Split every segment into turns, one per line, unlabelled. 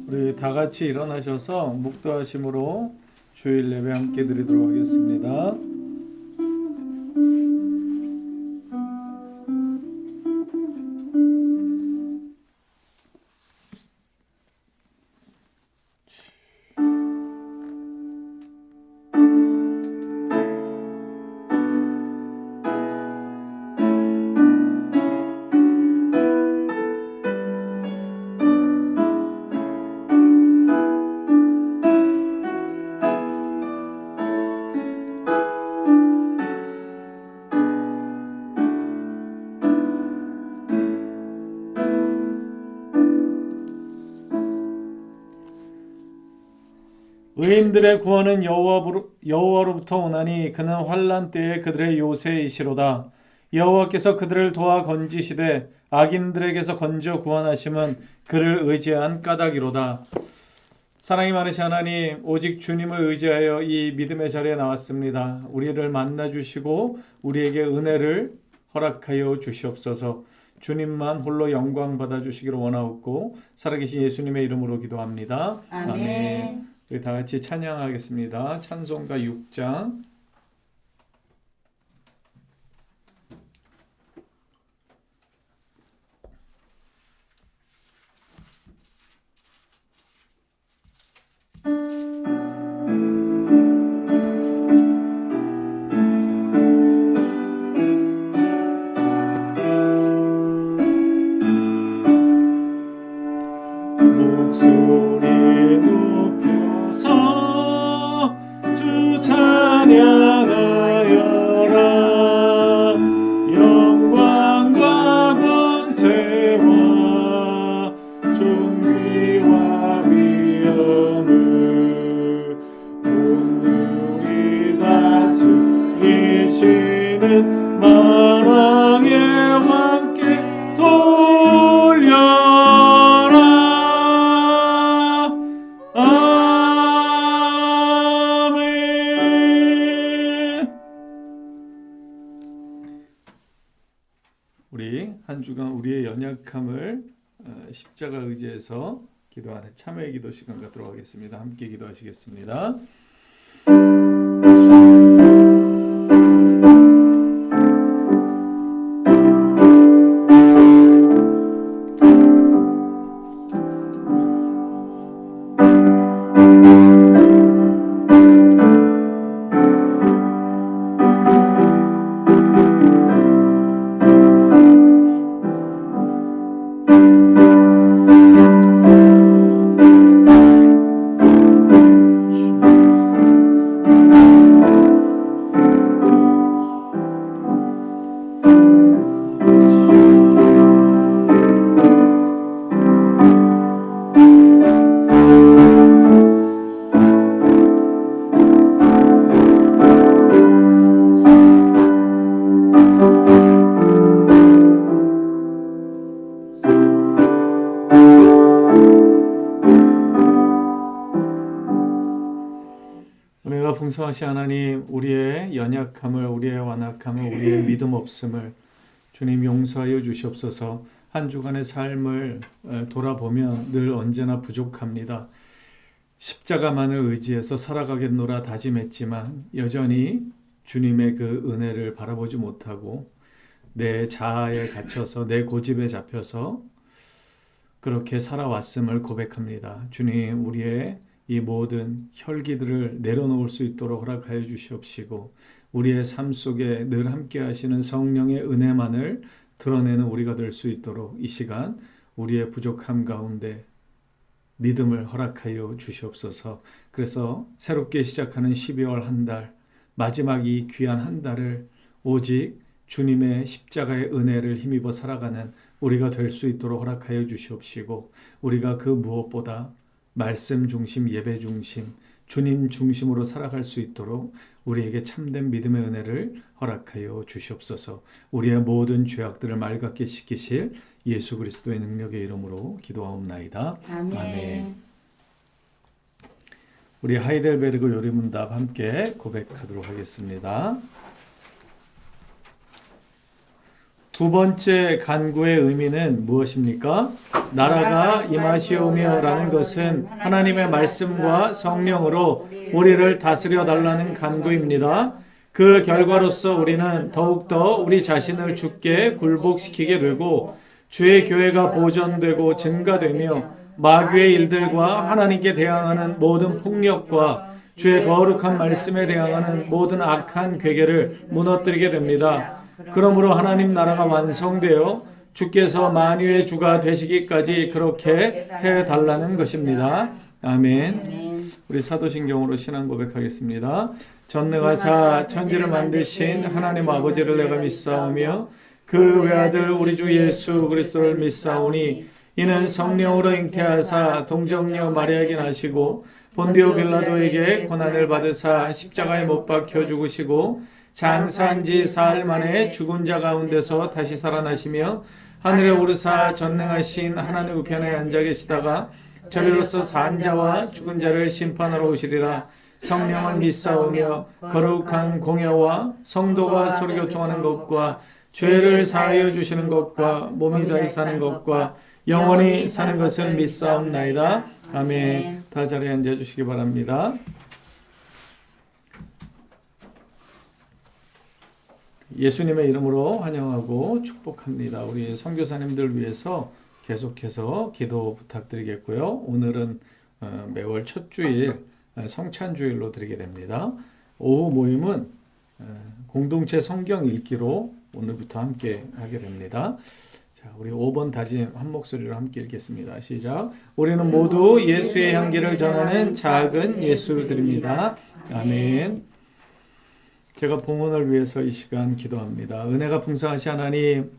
우리 다 같이 일어나셔서 묵도하심으로 주일 예배 함께 드리도록 하겠습니다. 의인들의 구원은 여호와로부터 오나니 그는 환난 때에 그들의 요새이시로다. 여호와께서 그들을 도와 건지시되 악인들에게서 건져 구원하심은 그를 의지한 까닭이로다. 사랑이 많으신 하나님, 오직 주님을 의지하여 이 믿음의 자리에 나왔습니다. 우리를 만나주시고 우리에게 은혜를 허락하여 주시옵소서. 주님만 홀로 영광 받아주시기를 원하옵고 살아계신 예수님의 이름으로 기도합니다. 아멘. 우리 다 같이 찬양하겠습니다. 찬송가 6장. 목소리 높여서 주 찬양하여라. 영광과 권세와 존귀와 위엄을 오늘이 다스리시는 만왕의 왕께 돌려라. 우리 한 주간 우리의 연약함을 십자가 의지해서 기도하는 참회의 기도 시간 갖도록 하겠습니다. 함께 기도하시겠습니다. 은혜가 풍성하신 하나님, 우리의 연약함을, 우리의 완악함을, 우리의 믿음 없음을 주님 용서하여 주시옵소서. 한 주간의 삶을 돌아보면 늘 언제나 부족합니다. 십자가만을 의지해서 살아가겠노라 다짐했지만 여전히 주님의 그 은혜를 바라보지 못하고 내 자아에 갇혀서 내 고집에 잡혀서 그렇게 살아왔음을 고백합니다. 주님, 우리의 이 모든 혈기들을 내려놓을 수 있도록 허락하여 주시옵시고 우리의 삶 속에 늘 함께 하시는 성령의 은혜만을 드러내는 우리가 될 수 있도록 이 시간 우리의 부족함 가운데 믿음을 허락하여 주시옵소서. 그래서 새롭게 시작하는 12월 한 달, 마지막 이 귀한 한 달을 오직 주님의 십자가의 은혜를 힘입어 살아가는 우리가 될 수 있도록 허락하여 주시옵시고 우리가 그 무엇보다 말씀 중심, 예배 중심, 주님 중심으로 살아갈 수 있도록 우리에게 참된 믿음의 은혜를 허락하여 주시옵소서. 우리의 모든 죄악들을 맑게 씻기실 예수 그리스도의 능력의 이름으로 기도하옵나이다. 아멘. 우리 하이델베르그 요리문답 함께 고백하도록 하겠습니다. 두 번째 간구의 의미는 무엇입니까? 나라가 임하시오며 라는 것은 하나님의 말씀과 성령으로 우리를 다스려 달라는 간구입니다. 그 결과로서 우리는 더욱더 우리 자신을 주께 굴복시키게 되고 주의 교회가 보존되고 증가되며 마귀의 일들과 하나님께 대항하는 모든 폭력과 주의 거룩한 말씀에 대항하는 모든 악한 괴계를 무너뜨리게 됩니다. 그러므로 하나님 나라가 완성되어 주께서 만유의 주가 되시기까지 그렇게 해달라는 것입니다. 아멘. 우리 사도신경으로 신앙 고백하겠습니다. 전능하사 천지를 만드신 하나님 아버지를 내가 믿사오며 그 외아들 우리 주 예수 그리스도를 믿사오니 이는 성령으로 잉태하사 동정녀 마리아에게 나시고 본디오 빌라도에게 고난을 받으사 십자가에 못 박혀 죽으시고 장사한 지 사흘 만에 죽은 자 가운데서 다시 살아나시며 하늘에 오르사 전능하신 하나님 우편에 앉아 계시다가 저리로서 산 자와 죽은 자를 심판하러 오시리라. 성령을 믿사오며 거룩한 공예와 성도가 서로 교통하는 것과 죄를 사하여 주시는 것과 몸이 다시 사는 것과 영원히 사는 것을 믿사옵나이다. 아멘. 다 자리에 앉아주시기 바랍니다. 예수님의 이름으로 환영하고 축복합니다. 우리 선교사님들 위해서 계속해서 기도 부탁드리겠고요. 오늘은 매월 첫 주일 성찬주일로 드리게 됩니다. 오후 모임은 공동체 성경 읽기로 오늘부터 함께 하게 됩니다. 자, 우리 5번 다짐 한 목소리로 함께 읽겠습니다. 시작. 우리는 모두 예수의 향기를 전하는 작은 예수들입니다. 아멘. 제가 봉헌을 위해서 이 시간 기도합니다. 은혜가 풍성하신 하나님,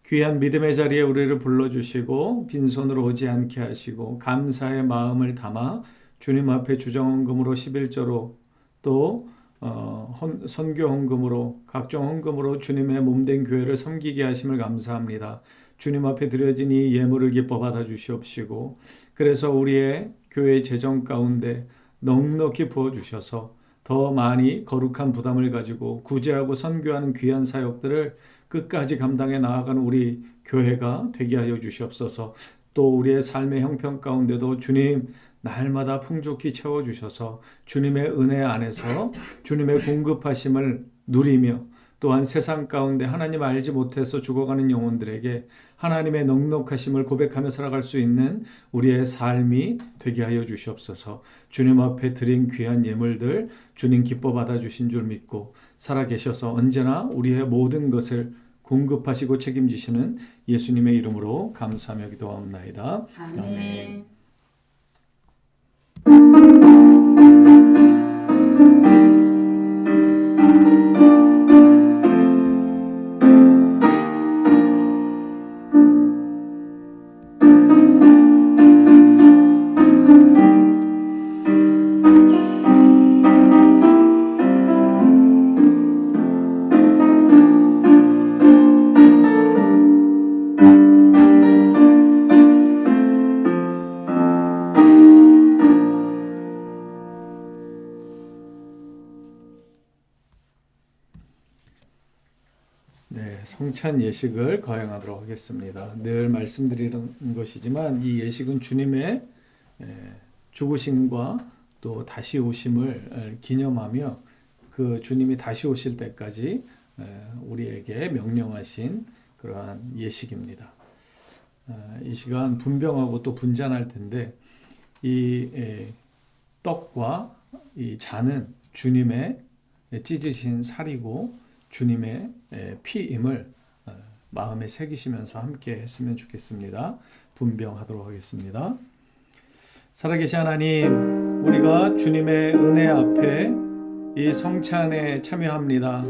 귀한 믿음의 자리에 우리를 불러주시고 빈손으로 오지 않게 하시고 감사의 마음을 담아 주님 앞에 주정헌금으로 11조로 또 선교 헌금으로 각종 헌금으로 주님의 몸된 교회를 섬기게 하심을 감사합니다. 주님 앞에 드려진 이 예물을 기뻐 받아 주시옵시고 그래서 우리의 교회 재정 가운데 넉넉히 부어 주셔서 더 많이 거룩한 부담을 가지고 구제하고 선교하는 귀한 사역들을 끝까지 감당해 나아가는 우리 교회가 되게 하여 주시옵소서. 또 우리의 삶의 형편 가운데도 주님 날마다 풍족히 채워주셔서 주님의 은혜 안에서 주님의 공급하심을 누리며 또한 세상 가운데 하나님 알지 못해서 죽어가는 영혼들에게 하나님의 넉넉하심을 고백하며 살아갈 수 있는 우리의 삶이 되게 하여 주시옵소서. 주님 앞에 드린 귀한 예물들 주님 기뻐 받아주신 줄 믿고 살아계셔서 언제나 우리의 모든 것을 공급하시고 책임지시는 예수님의 이름으로 감사하며 기도하옵나이다. 아멘. 성찬 예식을 거행하도록 하겠습니다. 늘 말씀드리는 것이지만 이 예식은 주님의 죽으심과 또 다시 오심을 기념하며 그 주님이 다시 오실 때까지 우리에게 명령하신 그러한 예식입니다. 이 시간 분병하고 또 분잔할 텐데 이 떡과 이 잔은 주님의 찢으신 살이고 주님의 피임을 마음에 새기시면서 함께 했으면 좋겠습니다. 분병하도록 하겠습니다. 살아계신 하나님, 우리가 주님의 은혜 앞에 이 성찬에 참여합니다.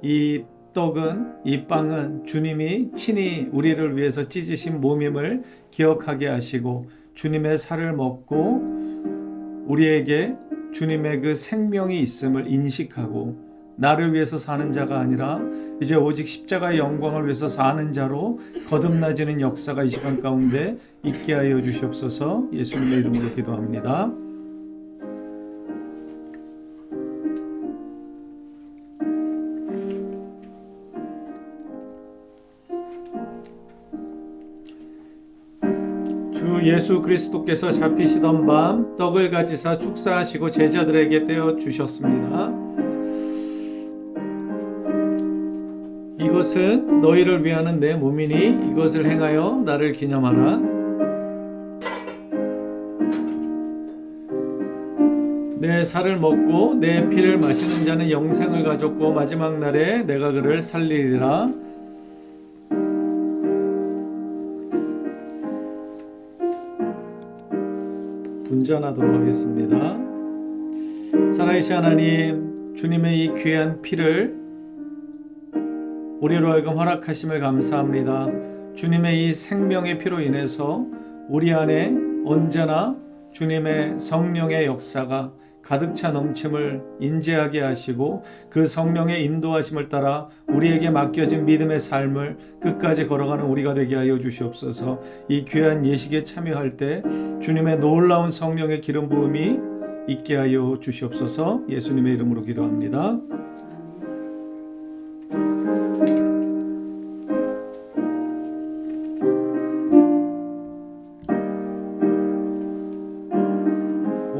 이 떡은, 이 빵은 주님이 친히 우리를 위해서 찢으신 몸임을 기억하게 하시고 주님의 살을 먹고 우리에게 주님의 그 생명이 있음을 인식하고 나를 위해서 사는 자가 아니라 이제 오직 십자가의 영광을 위해서 사는 자로 거듭나지는 역사가 이 시간 가운데 있게 하여 주시옵소서. 예수님의 이름으로 기도합니다. 주 예수 그리스도께서 잡히시던 밤 떡을 가지사 축사하시고 제자들에게 떼어 주셨습니다. 이것은 너희를 위하는 내 몸이니 이것을 행하여 나를 기념하라. 내 살을 먹고 내 피를 마시는 자는 영생을 가졌고 마지막 날에 내가 그를 살리리라. 분전하도록 하겠습니다. 살아계신 하나님, 주님의 이 귀한 피를 우리로 하여금 허락하심을 감사합니다. 주님의 이 생명의 피로 인해서 우리 안에 언제나 주님의 성령의 역사가 가득 차 넘침을 인지하게 하시고 그 성령의 인도하심을 따라 우리에게 맡겨진 믿음의 삶을 끝까지 걸어가는 우리가 되게 하여 주시옵소서. 이 귀한 예식에 참여할 때 주님의 놀라운 성령의 기름 부음이 있게 하여 주시옵소서. 예수님의 이름으로 기도합니다.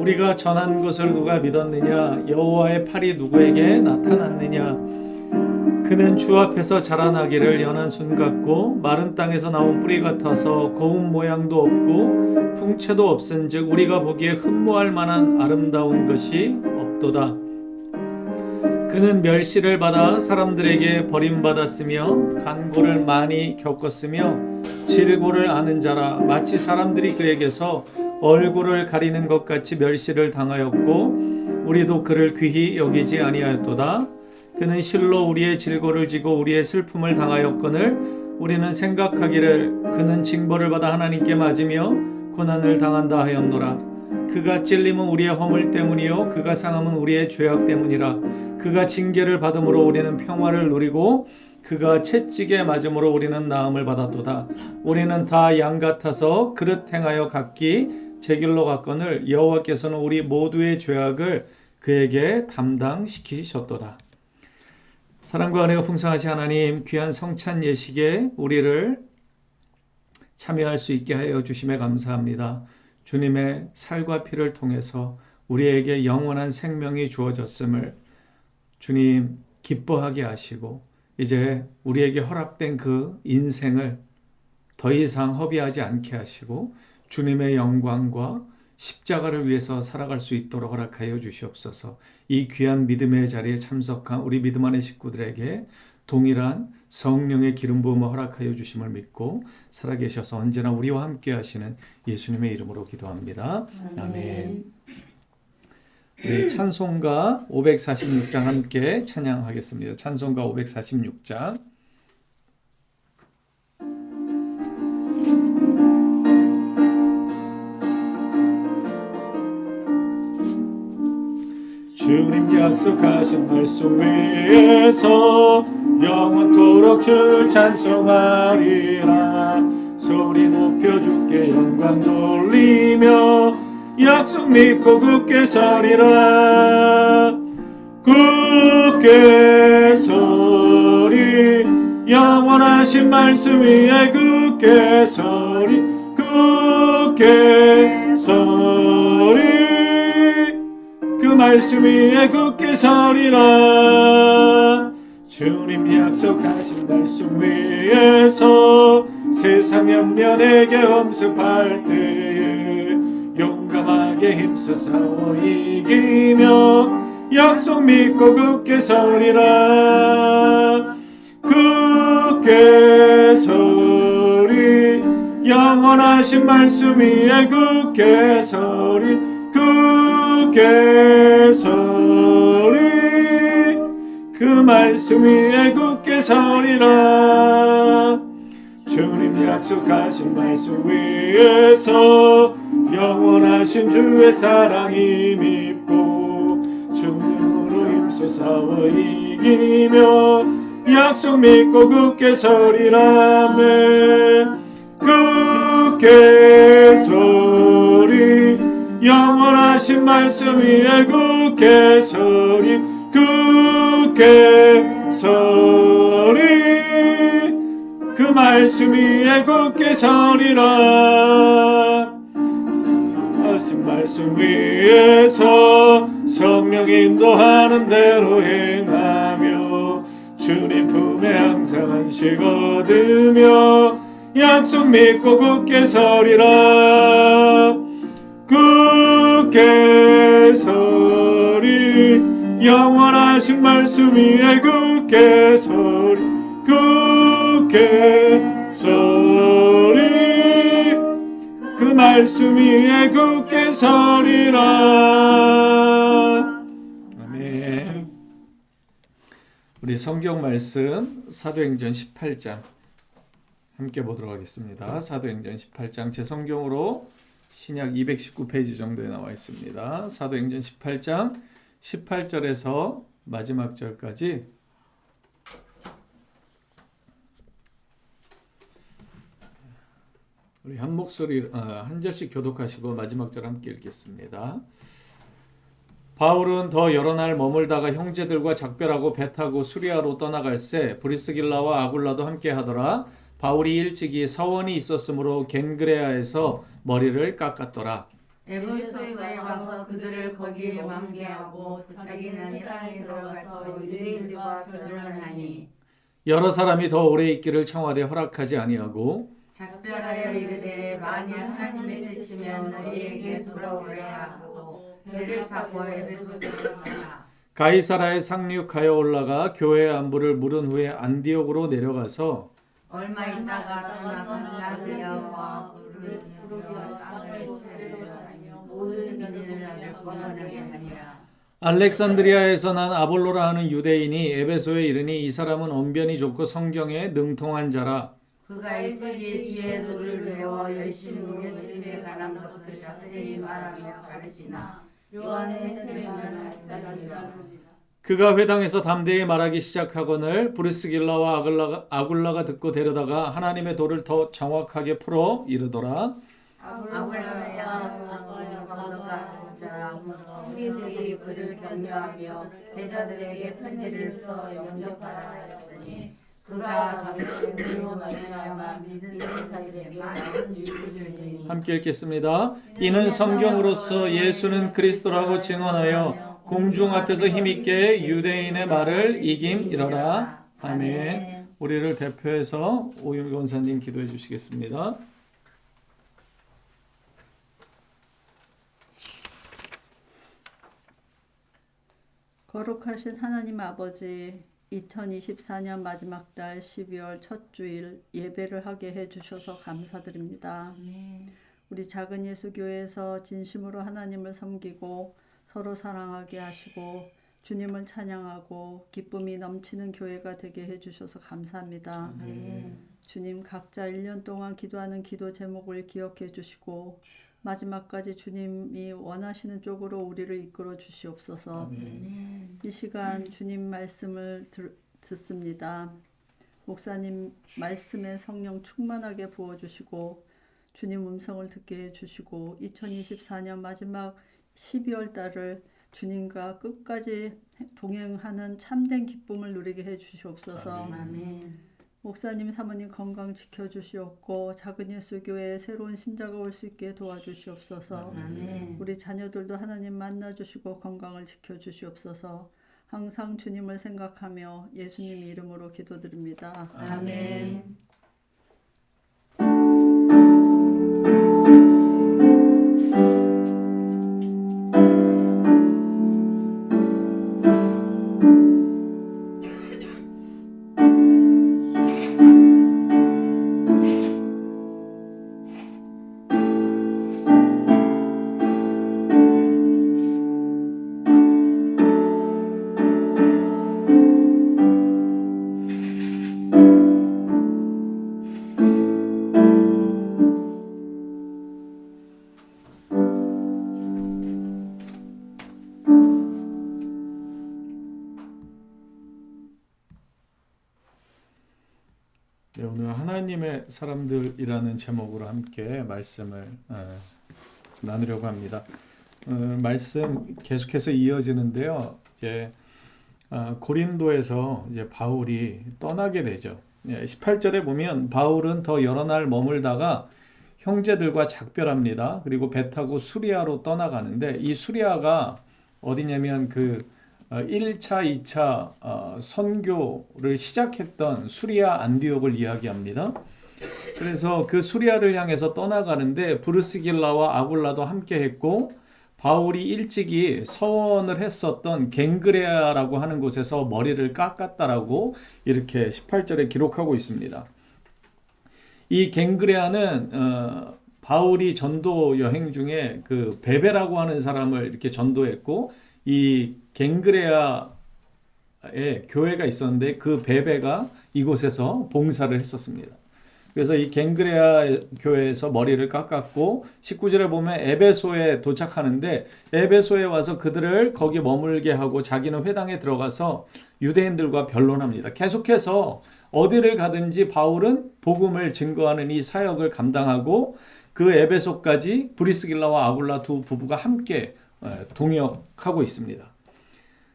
우리가 전한 것을 누가 믿었느냐? 여호와의 팔이 누구에게 나타났느냐? 그는 주 앞에서 자라나기를 연한 순 같고 마른 땅에서 나온 뿌리 같아서 거운 모양도 없고 풍채도 없은즉 우리가 보기에 흠모할 만한 아름다운 것이 없도다. 그는 멸시를 받아 사람들에게 버림받았으며 간고를 많이 겪었으며 질고를 아는 자라. 마치 사람들이 그에게서 얼굴을 가리는 것 같이 멸시를 당하였고 우리도 그를 귀히 여기지 아니하였도다. 그는 실로 우리의 질고를 지고 우리의 슬픔을 당하였거늘 우리는 생각하기를 그는 징벌을 받아 하나님께 맞으며 고난을 당한다 하였노라. 그가 찔림은 우리의 허물 때문이요 그가 상함은 우리의 죄악 때문이라. 그가 징계를 받음으로 우리는 평화를 누리고 그가 채찍에 맞음으로 우리는 나음을 받았도다. 우리는 다 양 같아서 그릇 행하여 각기 제 길로 갔거늘 여호와께서는 우리 모두의 죄악을 그에게 담당시키셨도다. 사랑과 은혜가 풍성하신 하나님, 귀한 성찬 예식에 우리를 참여할 수 있게 하여 주심에 감사합니다. 주님의 살과 피를 통해서 우리에게 영원한 생명이 주어졌음을 주님 기뻐하게 하시고 이제 우리에게 허락된 그 인생을 더 이상 허비하지 않게 하시고 주님의 영광과 십자가를 위해서 살아갈 수 있도록 허락하여 주시옵소서. 이 귀한 믿음의 자리에 참석한 우리 믿음 안의 식구들에게 동일한 성령의 기름 부음을 허락하여 주심을 믿고 살아계셔서 언제나 우리와 함께 하시는 예수님의 이름으로 기도합니다. 아멘. 우리 찬송가 546장 함께 찬양하겠습니다. 찬송가 546장. 주님 약속하신 말씀 위에서 영원토록 주를 찬송하리라. 소리 높여 주께 영광 돌리며 약속 믿고 굳게 서리라. 굳게 서리 영원하신 말씀 위에 굳게 서리 굳게 서리 그 말씀 위에 굳게 서리라. 주님 약속하신 말씀 위에서 세상 염려 내게 엄습할 때에 용감하게 힘써 싸워 이기며 약속 믿고 굳게 서리라. 굳게 서리 영원하신 말씀 위에 굳게 서리 굳게 서리 그 말씀 위에 굳게 서리라. 주님 약속하신 말씀 위에서 영원하신 주의 사랑 힘입고 중능으로 힘써 싸워 이기며 약속 믿고 굳게 서리라. 굳게 서리 영원하신 말씀 위에 굳게 서리 굳게 서리 그 말 말씀 위에 굳게 서리라. 하신 말씀 위에서 성령 인도하는 대로 행하며 주님 품에 항상 안식 얻으며 약속 믿고 굳게 서리라. 굳게 서리 영원하신 말씀 위에 굳게 서리 굳게 서리 그 말씀 위에 굳게 서리라. 아멘. 우리 성경 말씀 사도행전 18장 함께 보도록 하겠습니다. 사도행전 18장 제 성경으로 신약 219페이지 정도에 나와 있습니다. 사도행전 18장 18절에서 마지막 절까지 우리 한 목소리 한 절씩 교독하시고 마지막 절 함께 읽겠습니다. 바울은 더 여러 날 머물다가 형제들과 작별하고 배 타고 수리아로 떠나갈새 브리스길라와 아굴라도 함께 하더라. 바울이 일찍이 서원이 있었으므로 겐그레아에서 머리를 깎았더라.
에베소에 와서 그들을 거기에 만개하고 자기는 땅에 들어가서 유대인들과 결혼하니
여러 사람이 더 오래 있기를 청하되 허락하지 아니하고
작별하여 이르되 만일 하나님의 뜻이면 너희에게 돌아오려야 하고 배를 타고 에베소로 떠나
가이사라에 상륙하여 올라가 교회 안부를 물은 후에 안디옥으로 내려가서
얼마 있다가 떠나 갈라디아와 프루기아 땅을 찾으러 모든 민들을 권하게 하니라.
알렉산드리아에서 난 아볼로라 하는 유대인이 에베소에 이르니 이 사람은 언변이 좋고 성경에 능통한 자라.
그가 일찍이 지혜도를 배워 열심히 예수에 관한 것을 자세히 말하며 가르치나 요한의 세례만 따르니라.
그가 회당에서 담대히 말하기 시작하거늘 브리스길라와 아굴라가 듣고 데려다가 하나님의 도를 더 정확하게 풀어 이르더라.
아굴라야 강도자 형제들이 그를 격려하며 제자들에게 편지를 써 영접하라 하였더니 그가 강도로 말미암아 믿는 사람들에게 많은 유익을 주니.
함께 읽겠습니다. 이는 성경으로서 예수는 그리스도라고 증언하여 공중 앞에서 힘있게 유대인의 말을 이김이러라. 아멘. 우리를 대표해서 오윤 권사님 기도해 주시겠습니다.
거룩하신 하나님 아버지, 2024년 마지막 달 12월 첫 주일 예배를 하게 해주셔서 감사드립니다. 우리 작은 예수교회에서 진심으로 하나님을 섬기고 서로 사랑하게 하시고 주님을 찬양하고 기쁨이 넘치는 교회가 되게 해주셔서 감사합니다. 주님, 각자 1년 동안 기도하는 기도 제목을 기억해 주시고 마지막까지 주님이 원하시는 쪽으로 우리를 이끌어 주시옵소서. 이 시간 주님 말씀을 듣습니다. 목사님 말씀에 성령 충만하게 부어주시고 주님 음성을 듣게 해주시고 2024년 마지막 12월 달을 주님과 끝까지 동행하는 참된 기쁨을 누리게 해주시옵소서. 목사님 사모님 건강 지켜주시옵고 작은 예수교회에 새로운 신자가 올 수 있게 도와주시옵소서. 우리 자녀들도 하나님 만나주시고 건강을 지켜주시옵소서. 항상 주님을 생각하며 예수님 이름으로 기도드립니다. 아멘.
네, 오늘 하나님의 사람들이라는 제목으로 함께 말씀을 나누려고 합니다. 말씀 계속해서 이어지는데요. 이제 고린도에서 이제 바울이 떠나게 되죠. 18절에 보면 바울은 더 여러 날 머물다가 형제들과 작별합니다. 그리고 배 타고 수리아로 떠나가는데 이 수리아가 어디냐면 1차, 2차 선교를 시작했던 수리아 안디옥을 이야기합니다. 그래서 그 수리아를 향해서 떠나가는데 브루스길라와 아굴라도 함께 했고 바울이 일찍이 서원을 했었던 갱그레아라고 하는 곳에서 머리를 깎았다라고 이렇게 18절에 기록하고 있습니다. 이 갱그레아는 바울이 전도 여행 중에 그 베베라고 하는 사람을 이렇게 전도했고 이 갱그레아에 교회가 있었는데 그 베베가 이곳에서 봉사를 했었습니다. 그래서 이 갱그레아 교회에서 머리를 깎았고 19절에 보면 에베소에 도착하는데 에베소에 와서 그들을 거기 머물게 하고 자기는 회당에 들어가서 유대인들과 변론합니다. 계속해서 어디를 가든지 바울은 복음을 증거하는 이 사역을 감당하고 그 에베소까지 브리스길라와 아굴라 두 부부가 함께 동역하고 있습니다.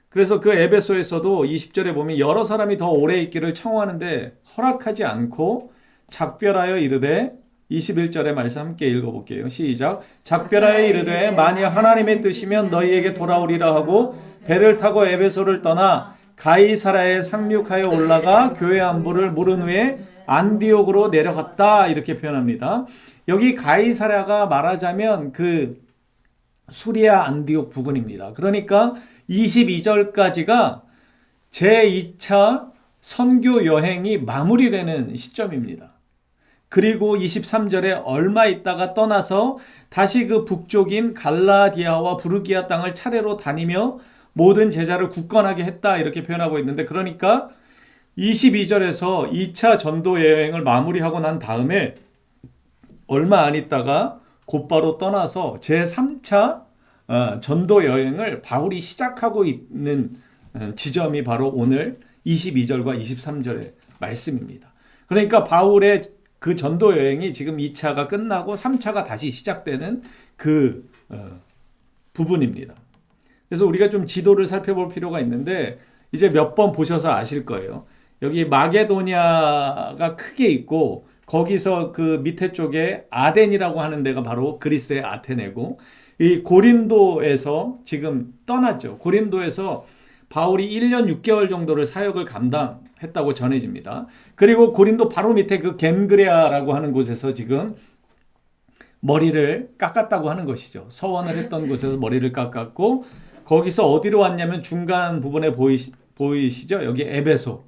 그래서 그 에베소에서도 20절에 보면 여러 사람이 더 오래 있기를 청하는데 허락하지 않고 작별하여 이르되 21절의 말씀 함께 읽어볼게요. 시작. 작별하여 이르되 만일 하나님의 뜻이면 너희에게 돌아오리라 하고 배를 타고 에베소를 떠나 가이사라에 상륙하여 올라가 교회 안부를 물은 후에 안디옥으로 내려갔다 이렇게 표현합니다. 여기 가이사라가 말하자면 그 수리아 안디옥 부근입니다. 그러니까 22절까지가 제2차 선교 여행이 마무리되는 시점입니다. 그리고 23절에 얼마 있다가 떠나서 다시 그 북쪽인 갈라디아와 부르기아 땅을 차례로 다니며 모든 제자를 굳건하게 했다 이렇게 표현하고 있는데 그러니까 22절에서 2차 전도 여행을 마무리하고 난 다음에 얼마 안 있다가 곧바로 떠나서 제3차 전도 여행을 바울이 시작하고 있는 지점이 바로 오늘 22절과 23절의 말씀입니다. 그러니까 바울의 그 전도 여행이 지금 2차가 끝나고 3차가 다시 시작되는 그 부분입니다. 그래서 우리가 좀 지도를 살펴볼 필요가 있는데 이제 몇 번 보셔서 아실 거예요. 여기 마게도니아가 크게 있고 거기서 그 밑에 쪽에 아덴이라고 하는 데가 바로 그리스의 아테네고 이 고린도에서 지금 떠났죠. 고린도에서 바울이 1년 6개월 정도를 사역을 감당했다고 전해집니다. 그리고 고린도 바로 밑에 그 겐그레아라고 하는 곳에서 지금 머리를 깎았다고 하는 것이죠. 서원을 했던 곳에서 머리를 깎았고 거기서 어디로 왔냐면 중간 부분에 보이시죠? 여기 에베소.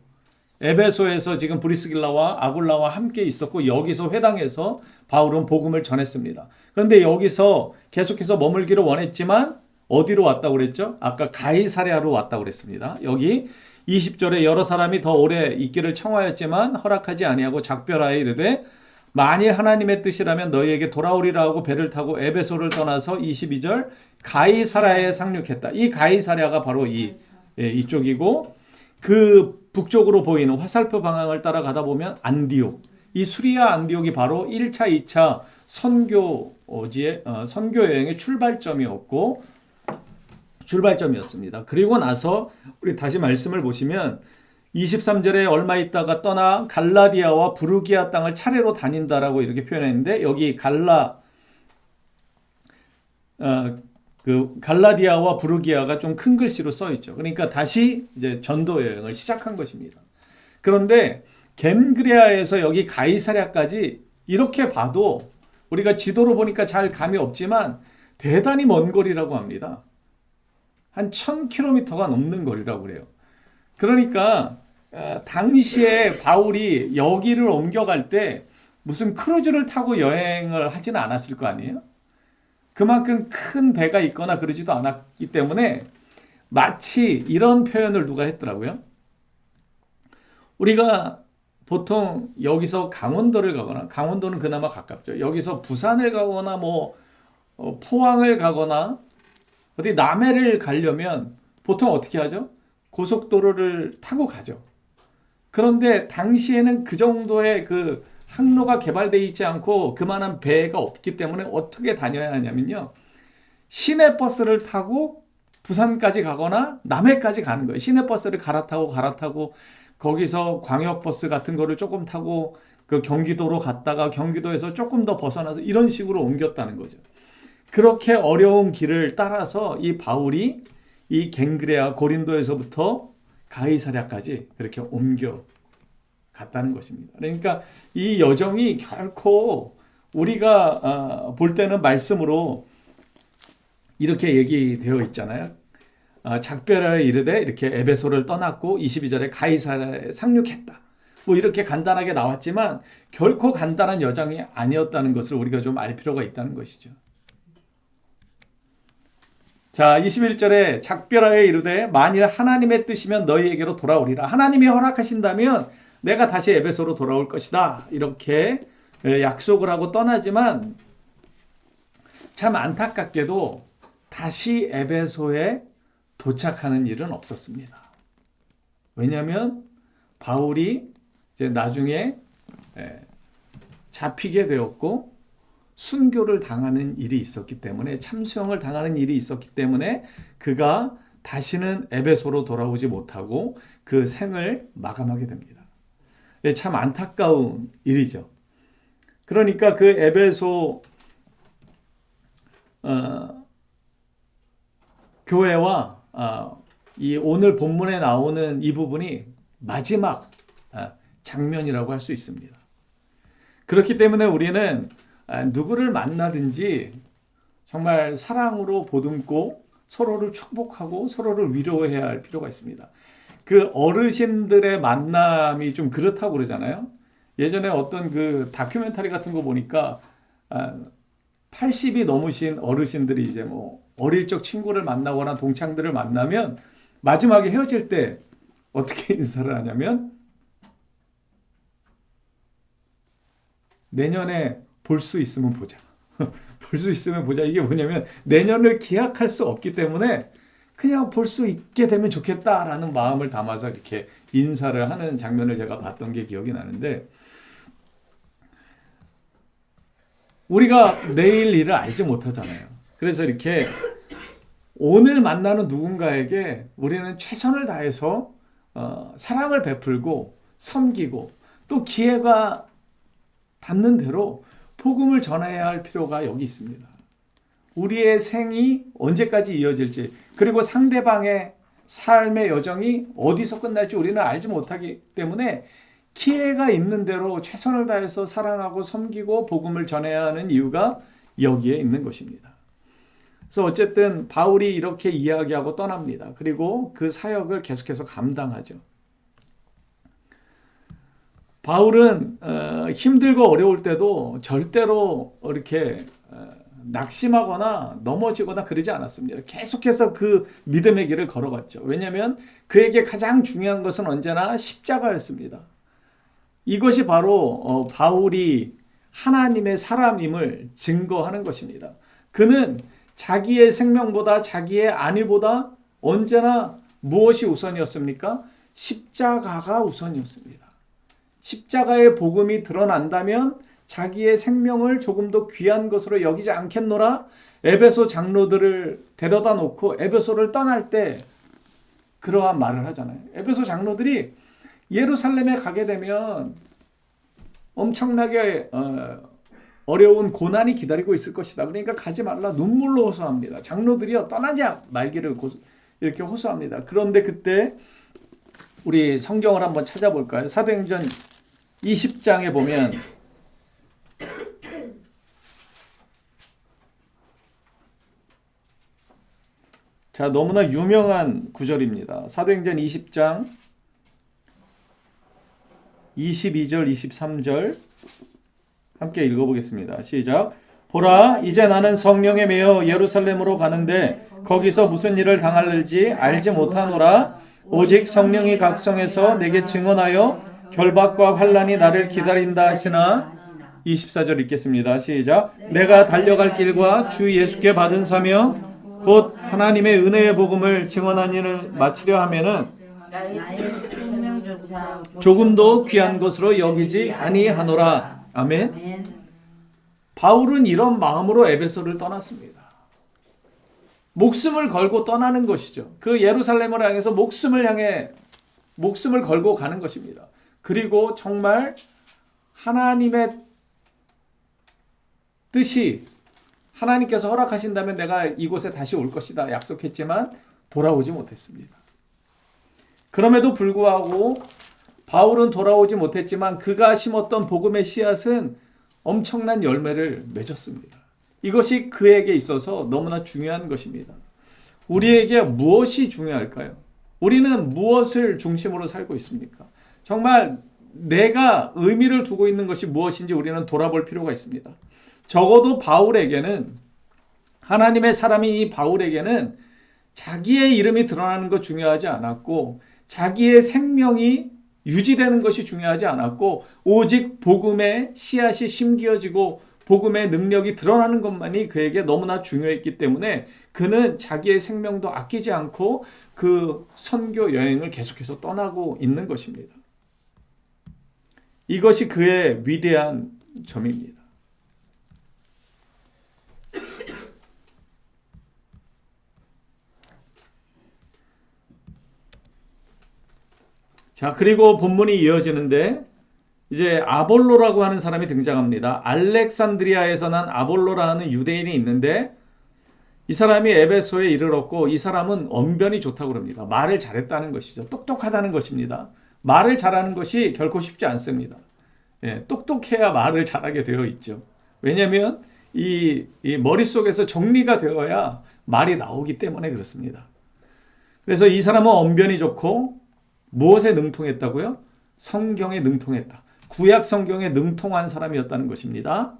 에베소에서 지금 브리스길라와 아굴라와 함께 있었고 여기서 회당에서 바울은 복음을 전했습니다. 그런데 여기서 계속해서 머물기를 원했지만 어디로 왔다고 그랬죠? 아까 가이사랴로 왔다고 그랬습니다. 여기 20절에 여러 사람이 더 오래 있기를 청하였지만 허락하지 아니하고 작별하여 이르되 만일 하나님의 뜻이라면 너희에게 돌아오리라 하고 배를 타고 에베소를 떠나서 22절 가이사랴에 상륙했다. 이 가이사랴가 바로 이쪽이고 그 북쪽으로 보이는 화살표 방향을 따라가다 보면 안디옥. 이 수리아 안디옥이 바로 1차, 2차 선교 여행의 출발점이었습니다. 그리고 나서 우리 다시 말씀을 보시면 23절에 얼마 있다가 떠나 갈라디아와 부르기아 땅을 차례로 다닌다라고 이렇게 표현했는데 여기 갈라디아와 부르기아가 좀 큰 글씨로 써 있죠. 그러니까 다시 이제 전도 여행을 시작한 것입니다. 그런데 겐그레아에서 여기 가이사랴까지 이렇게 봐도 우리가 지도로 보니까 잘 감이 없지만 대단히 먼 거리라고 합니다. 한 1000km가 넘는 거리라고 그래요. 그러니까 당시에 바울이 여기를 옮겨갈 때 무슨 크루즈를 타고 여행을 하지는 않았을 거 아니에요? 그만큼 큰 배가 있거나 그러지도 않았기 때문에 마치 이런 표현을 누가 했더라고요. 우리가 보통 여기서 강원도를 가거나 강원도는 그나마 가깝죠. 여기서 부산을 가거나 포항을 가거나 어디 남해를 가려면 보통 어떻게 하죠? 고속도로를 타고 가죠. 그런데 당시에는 그 정도의 그 항로가 개발되어 있지 않고 그만한 배가 없기 때문에 어떻게 다녀야 하냐면요. 시내버스를 타고 부산까지 가거나 남해까지 가는 거예요. 시내버스를 갈아타고 거기서 광역버스 같은 거를 조금 타고 그 경기도로 갔다가 경기도에서 조금 더 벗어나서 이런 식으로 옮겼다는 거죠. 그렇게 어려운 길을 따라서 이 바울이 이 갱그레아 고린도에서부터 가이사랴까지 그렇게 옮겨 갔다는 것입니다. 그러니까 이 여정이 결코 우리가 볼 때는 말씀으로 이렇게 얘기되어 있잖아요. 작별하여 이르되 이렇게 에베소를 떠났고 22절에 가이사랴에 상륙했다. 뭐 이렇게 간단하게 나왔지만 결코 간단한 여정이 아니었다는 것을 우리가 좀 알 필요가 있다는 것이죠. 자, 21절에 작별하여 이르되 만일 하나님의 뜻이면 너희에게로 돌아오리라. 하나님이 허락하신다면 내가 다시 에베소로 돌아올 것이다. 이렇게 약속을 하고 떠나지만 참 안타깝게도 다시 에베소에 도착하는 일은 없었습니다. 왜냐하면 바울이 이제 나중에 잡히게 되었고 순교를 당하는 일이 있었기 때문에 참수형을 당하는 일이 있었기 때문에 그가 다시는 에베소로 돌아오지 못하고 그 생을 마감하게 됩니다. 참 안타까운 일이죠. 그러니까 그 에베소 교회와 이 오늘 본문에 나오는 이 부분이 마지막 장면이라고 할 수 있습니다. 그렇기 때문에 우리는 누구를 만나든지 정말 사랑으로 보듬고 서로를 축복하고 서로를 위로해야 할 필요가 있습니다. 그 어르신들의 만남이 좀 그렇다고 그러잖아요. 예전에 어떤 그 다큐멘터리 같은 거 보니까 80이 넘으신 어르신들이 이제 뭐 어릴 적 친구를 만나거나 동창들을 만나면 마지막에 헤어질 때 어떻게 인사를 하냐면 내년에 볼 수 있으면 보자. 볼 수 있으면 보자. 이게 뭐냐면 내년을 기약할 수 없기 때문에 그냥 볼 수 있게 되면 좋겠다라는 마음을 담아서 이렇게 인사를 하는 장면을 제가 봤던 게 기억이 나는데 우리가 내일 일을 알지 못하잖아요. 그래서 이렇게 오늘 만나는 누군가에게 우리는 최선을 다해서 사랑을 베풀고 섬기고 또 기회가 닿는 대로 복음을 전해야 할 필요가 여기 있습니다. 우리의 생이 언제까지 이어질지 그리고 상대방의 삶의 여정이 어디서 끝날지 우리는 알지 못하기 때문에 기회가 있는 대로 최선을 다해서 사랑하고 섬기고 복음을 전해야 하는 이유가 여기에 있는 것입니다. 그래서 어쨌든 바울이 이렇게 이야기하고 떠납니다. 그리고 그 사역을 계속해서 감당하죠. 바울은 힘들고 어려울 때도 절대로 이렇게 낙심하거나 넘어지거나 그러지 않았습니다. 계속해서 그 믿음의 길을 걸어갔죠. 왜냐하면 그에게 가장 중요한 것은 언제나 십자가였습니다. 이것이 바로 바울이 하나님의 사람임을 증거하는 것입니다. 그는 자기의 생명보다 자기의 안위보다 언제나 무엇이 우선이었습니까? 십자가가 우선이었습니다. 십자가의 복음이 드러난다면 자기의 생명을 조금 더 귀한 것으로 여기지 않겠노라. 에베소 장로들을 데려다 놓고 에베소를 떠날 때 그러한 말을 하잖아요. 에베소 장로들이 예루살렘에 가게 되면 엄청나게 어려운 고난이 기다리고 있을 것이다. 그러니까 가지 말라 눈물로 호소합니다. 장로들이요 떠나지 말기를 이렇게 호소합니다. 그런데 그때 우리 성경을 한번 찾아볼까요? 사도행전 20장에 보면 자 너무나 유명한 구절입니다. 사도행전 20장 22절 23절 함께 읽어보겠습니다. 시작. 보라 이제 나는 성령에 매여 예루살렘으로 가는데 거기서 무슨 일을 당할지 알지 못하노라. 오직 성령이 각성해서 내게 증언하여 결박과 환난이 나를 기다린다 하시나. 24절 읽겠습니다. 시작. 내가 달려갈 길과 주 예수께 받은 사명 곧 하나님의 은혜의 복음을 증언한 일을 마치려 하면은 조금도 귀한 것으로 여기지 아니하노라. 아멘. 바울은 이런 마음으로 에베소를 떠났습니다. 목숨을 걸고 떠나는 것이죠. 그 예루살렘을 향해서 목숨을 향해 목숨을 걸고 가는 것입니다. 그리고 정말 하나님의 뜻이 하나님께서 허락하신다면 내가 이곳에 다시 올 것이다 약속했지만 돌아오지 못했습니다. 그럼에도 불구하고 바울은 돌아오지 못했지만 그가 심었던 복음의 씨앗은 엄청난 열매를 맺었습니다. 이것이 그에게 있어서 너무나 중요한 것입니다. 우리에게 무엇이 중요할까요? 우리는 무엇을 중심으로 살고 있습니까? 정말 내가 의미를 두고 있는 것이 무엇인지 우리는 돌아볼 필요가 있습니다. 적어도 바울에게는, 하나님의 사람인 이 바울에게는 자기의 이름이 드러나는 것 중요하지 않았고 자기의 생명이 유지되는 것이 중요하지 않았고 오직 복음의 씨앗이 심기어지고 복음의 능력이 드러나는 것만이 그에게 너무나 중요했기 때문에 그는 자기의 생명도 아끼지 않고 그 선교 여행을 계속해서 떠나고 있는 것입니다. 이것이 그의 위대한 점입니다. 자, 그리고 본문이 이어지는데 이제 아볼로라고 하는 사람이 등장합니다. 알렉산드리아에서 난 아볼로라 하는 유대인이 있는데 이 사람이 에베소에 이르렀고 이 사람은 언변이 좋다고 합니다. 말을 잘했다는 것이죠. 똑똑하다는 것입니다. 말을 잘하는 것이 결코 쉽지 않습니다. 똑똑해야 말을 잘하게 되어 있죠. 왜냐하면 이 머릿속에서 정리가 되어야 말이 나오기 때문에 그렇습니다. 그래서 이 사람은 언변이 좋고 무엇에 능통했다고요? 성경에 능통했다. 구약 성경에 능통한 사람이었다는 것입니다.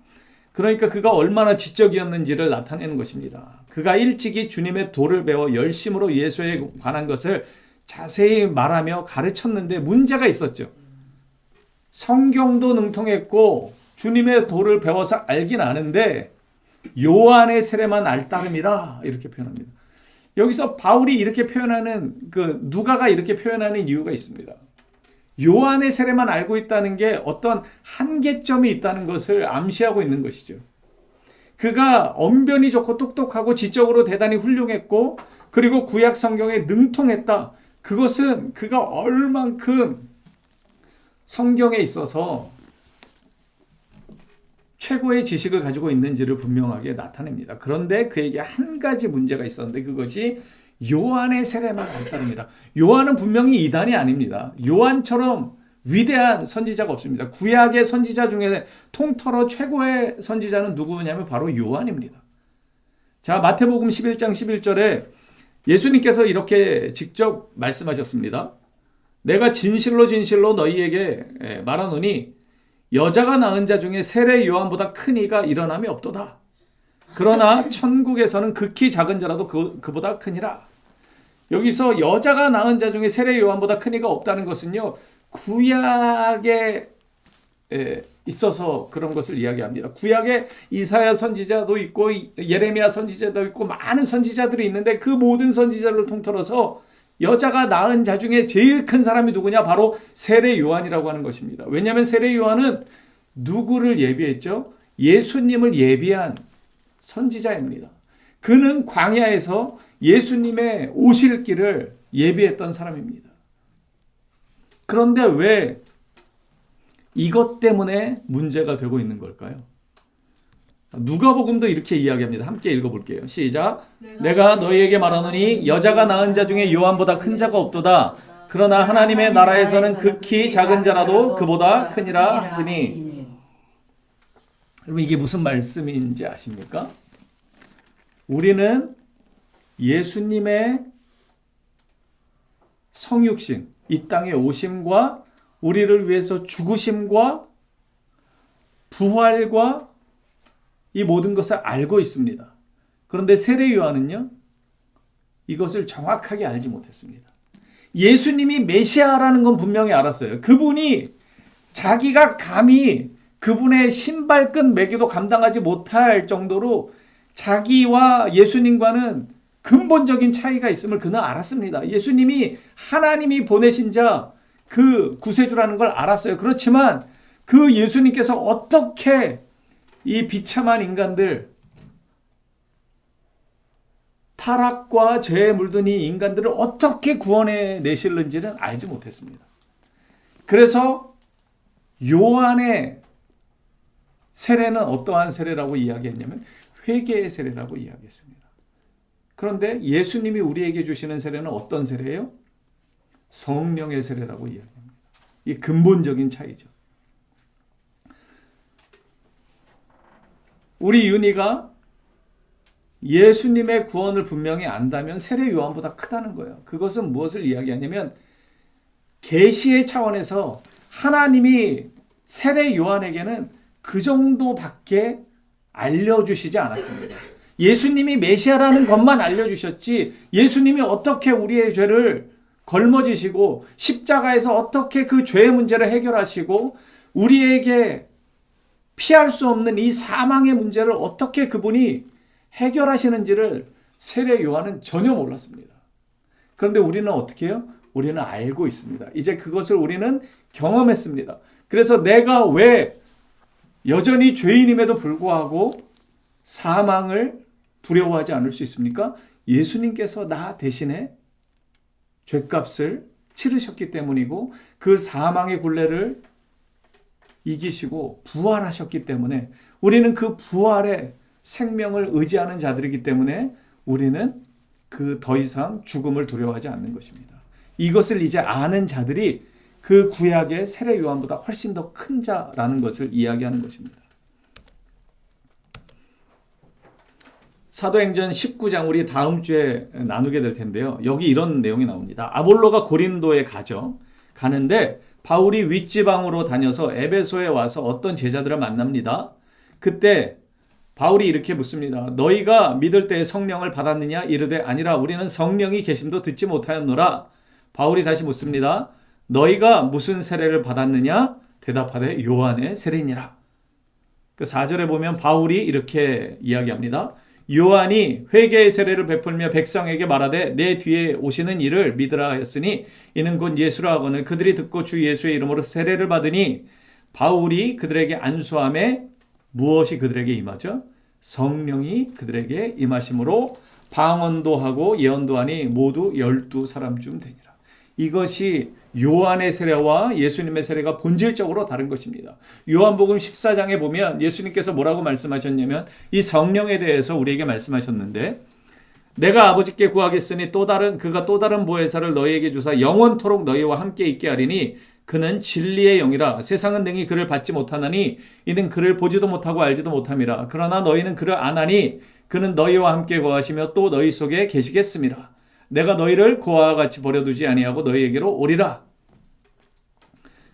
그러니까 그가 얼마나 지적이었는지를 나타내는 것입니다. 그가 일찍이 주님의 도를 배워 열심으로 예수에 관한 것을 자세히 말하며 가르쳤는데 문제가 있었죠. 성경도 능통했고 주님의 도를 배워서 알긴 아는데 요한의 세례만 알따름이라 이렇게 표현합니다. 여기서 바울이 이렇게 표현하는 누가가 이렇게 표현하는 이유가 있습니다. 요한의 세례만 알고 있다는 게 어떤 한계점이 있다는 것을 암시하고 있는 것이죠. 그가 언변이 좋고 똑똑하고 지적으로 대단히 훌륭했고 그리고 구약 성경에 능통했다. 그것은 그가 얼만큼 성경에 있어서 최고의 지식을 가지고 있는지를 분명하게 나타냅니다. 그런데 그에게 한 가지 문제가 있었는데 그것이 요한의 세례만 알따릅니다. 요한은 분명히 이단이 아닙니다. 요한처럼 위대한 선지자가 없습니다. 구약의 선지자 중에 통틀어 최고의 선지자는 누구냐면 바로 요한입니다. 자, 마태복음 11장 11절에 예수님께서 이렇게 직접 말씀하셨습니다. 내가 진실로 진실로 너희에게 말하노니 여자가 낳은 자 중에 세례 요한보다 큰 이가 일어남이 없도다. 그러나 천국에서는 극히 작은 자라도 그보다 크니라. 여기서 여자가 낳은 자 중에 세례 요한보다 큰 이가 없다는 것은요. 구약에 있어서 그런 것을 이야기합니다. 구약에 이사야 선지자도 있고 예레미야 선지자도 있고 많은 선지자들이 있는데 그 모든 선지자를 통틀어서 여자가 낳은 자 중에 제일 큰 사람이 누구냐? 바로 세례 요한이라고 하는 것입니다. 왜냐하면 세례 요한은 누구를 예비했죠? 예수님을 예비한 선지자입니다. 그는 광야에서 예수님의 오실 길을 예비했던 사람입니다. 그런데 왜 이것 때문에 문제가 되고 있는 걸까요? 누가복음도 이렇게 이야기합니다. 함께 읽어볼게요. 시작. 내가 너희에게 말하노니 여자가 낳은 자 중에 요한보다 큰 자가 없도다. 그러나 하나님의 나라에서는 극히 작은 자라도 그보다 크니라 하시니. 여러분 이게 무슨 말씀인지 아십니까? 우리는 예수님의 성육신, 이 땅에 오심과 우리를 위해서 죽으심과 부활과 이 모든 것을 알고 있습니다. 그런데 세례 요한은요, 이것을 정확하게 알지 못했습니다. 예수님이 메시아라는 건 분명히 알았어요. 그분이 자기가 감히 그분의 신발끈 매기도 감당하지 못할 정도로 자기와 예수님과는 근본적인 차이가 있음을 그는 알았습니다. 예수님이 하나님이 보내신 자, 그 구세주라는 걸 알았어요. 그렇지만 그 예수님께서 어떻게 이 비참한 인간들 타락과 죄에 물든 이 인간들을 어떻게 구원해 내실는지는 알지 못했습니다. 그래서 요한의 세례는 어떠한 세례라고 이야기했냐면 회개의 세례라고 이야기했습니다. 그런데 예수님이 우리에게 주시는 세례는 어떤 세례예요? 성령의 세례라고 이야기합니다. 이 근본적인 차이죠. 우리 윤희가 예수님의 구원을 분명히 안다면 세례 요한보다 크다는 거예요. 그것은 무엇을 이야기하냐면 계시의 차원에서 하나님이 세례 요한에게는 그 정도밖에 알려주시지 않았습니다. 예수님이 메시아라는 것만 알려주셨지 예수님이 어떻게 우리의 죄를 걸머지시고 십자가에서 어떻게 그 죄의 문제를 해결하시고 우리에게 피할 수 없는 이 사망의 문제를 어떻게 그분이 해결하시는지를 세례 요한은 전혀 몰랐습니다. 그런데 우리는 어떻게 해요? 우리는 알고 있습니다. 이제 그것을 우리는 경험했습니다. 그래서 내가 왜 여전히 죄인임에도 불구하고 사망을 두려워하지 않을 수 있습니까? 예수님께서 나 대신에 죄값을 치르셨기 때문이고 그 사망의 굴레를 이기시고 부활하셨기 때문에 우리는 그 부활의 생명을 의지하는 자들이기 때문에 우리는 그 더 이상 죽음을 두려워하지 않는 것입니다. 이것을 이제 아는 자들이 그 구약의 세례 요한보다 훨씬 더 큰 자라는 것을 이야기하는 것입니다. 사도행전 19장 우리 다음 주에 나누게 될 텐데요. 여기 이런 내용이 나옵니다. 아볼로가 고린도에 가는데 바울이 윗지방으로 다녀서 에베소에 와서 어떤 제자들을 만납니다. 그때 바울이 이렇게 묻습니다. 너희가 믿을 때에 성령을 받았느냐? 이르되 아니라 우리는 성령이 계심도 듣지 못하였노라. 바울이 다시 묻습니다. 너희가 무슨 세례를 받았느냐? 대답하되 요한의 세례니라. 그 4절에 보면 바울이 이렇게 이야기합니다. 요한이 회개의 세례를 베풀며 백성에게 말하되 내 뒤에 오시는 이를 믿으라 하였으니 이는 곧 예수라 하거늘 그들이 듣고 주 예수의 이름으로 세례를 받으니 바울이 그들에게 안수함에 무엇이 그들에게 임하죠? 성령이 그들에게 임하심으로 방언도 하고 예언도 하니 모두 12사람쯤 되니라. 이것이 요한의 세례와 예수님의 세례가 본질적으로 다른 것입니다. 요한복음 14장에 보면 예수님께서 뭐라고 말씀하셨냐면 이 성령에 대해서 우리에게 말씀하셨는데 내가 아버지께 구하겠으니 그가 또 다른 보혜사를 너희에게 주사 영원토록 너희와 함께 있게 하리니 그는 진리의 영이라. 세상은 능히 그를 받지 못하나니 이는 그를 보지도 못하고 알지도 못함이라. 그러나 너희는 그를 아나니 그는 너희와 함께 거하시며 또 너희 속에 계시겠음이라. 내가 너희를 고아와 같이 버려두지 아니하고 너희에게로 오리라.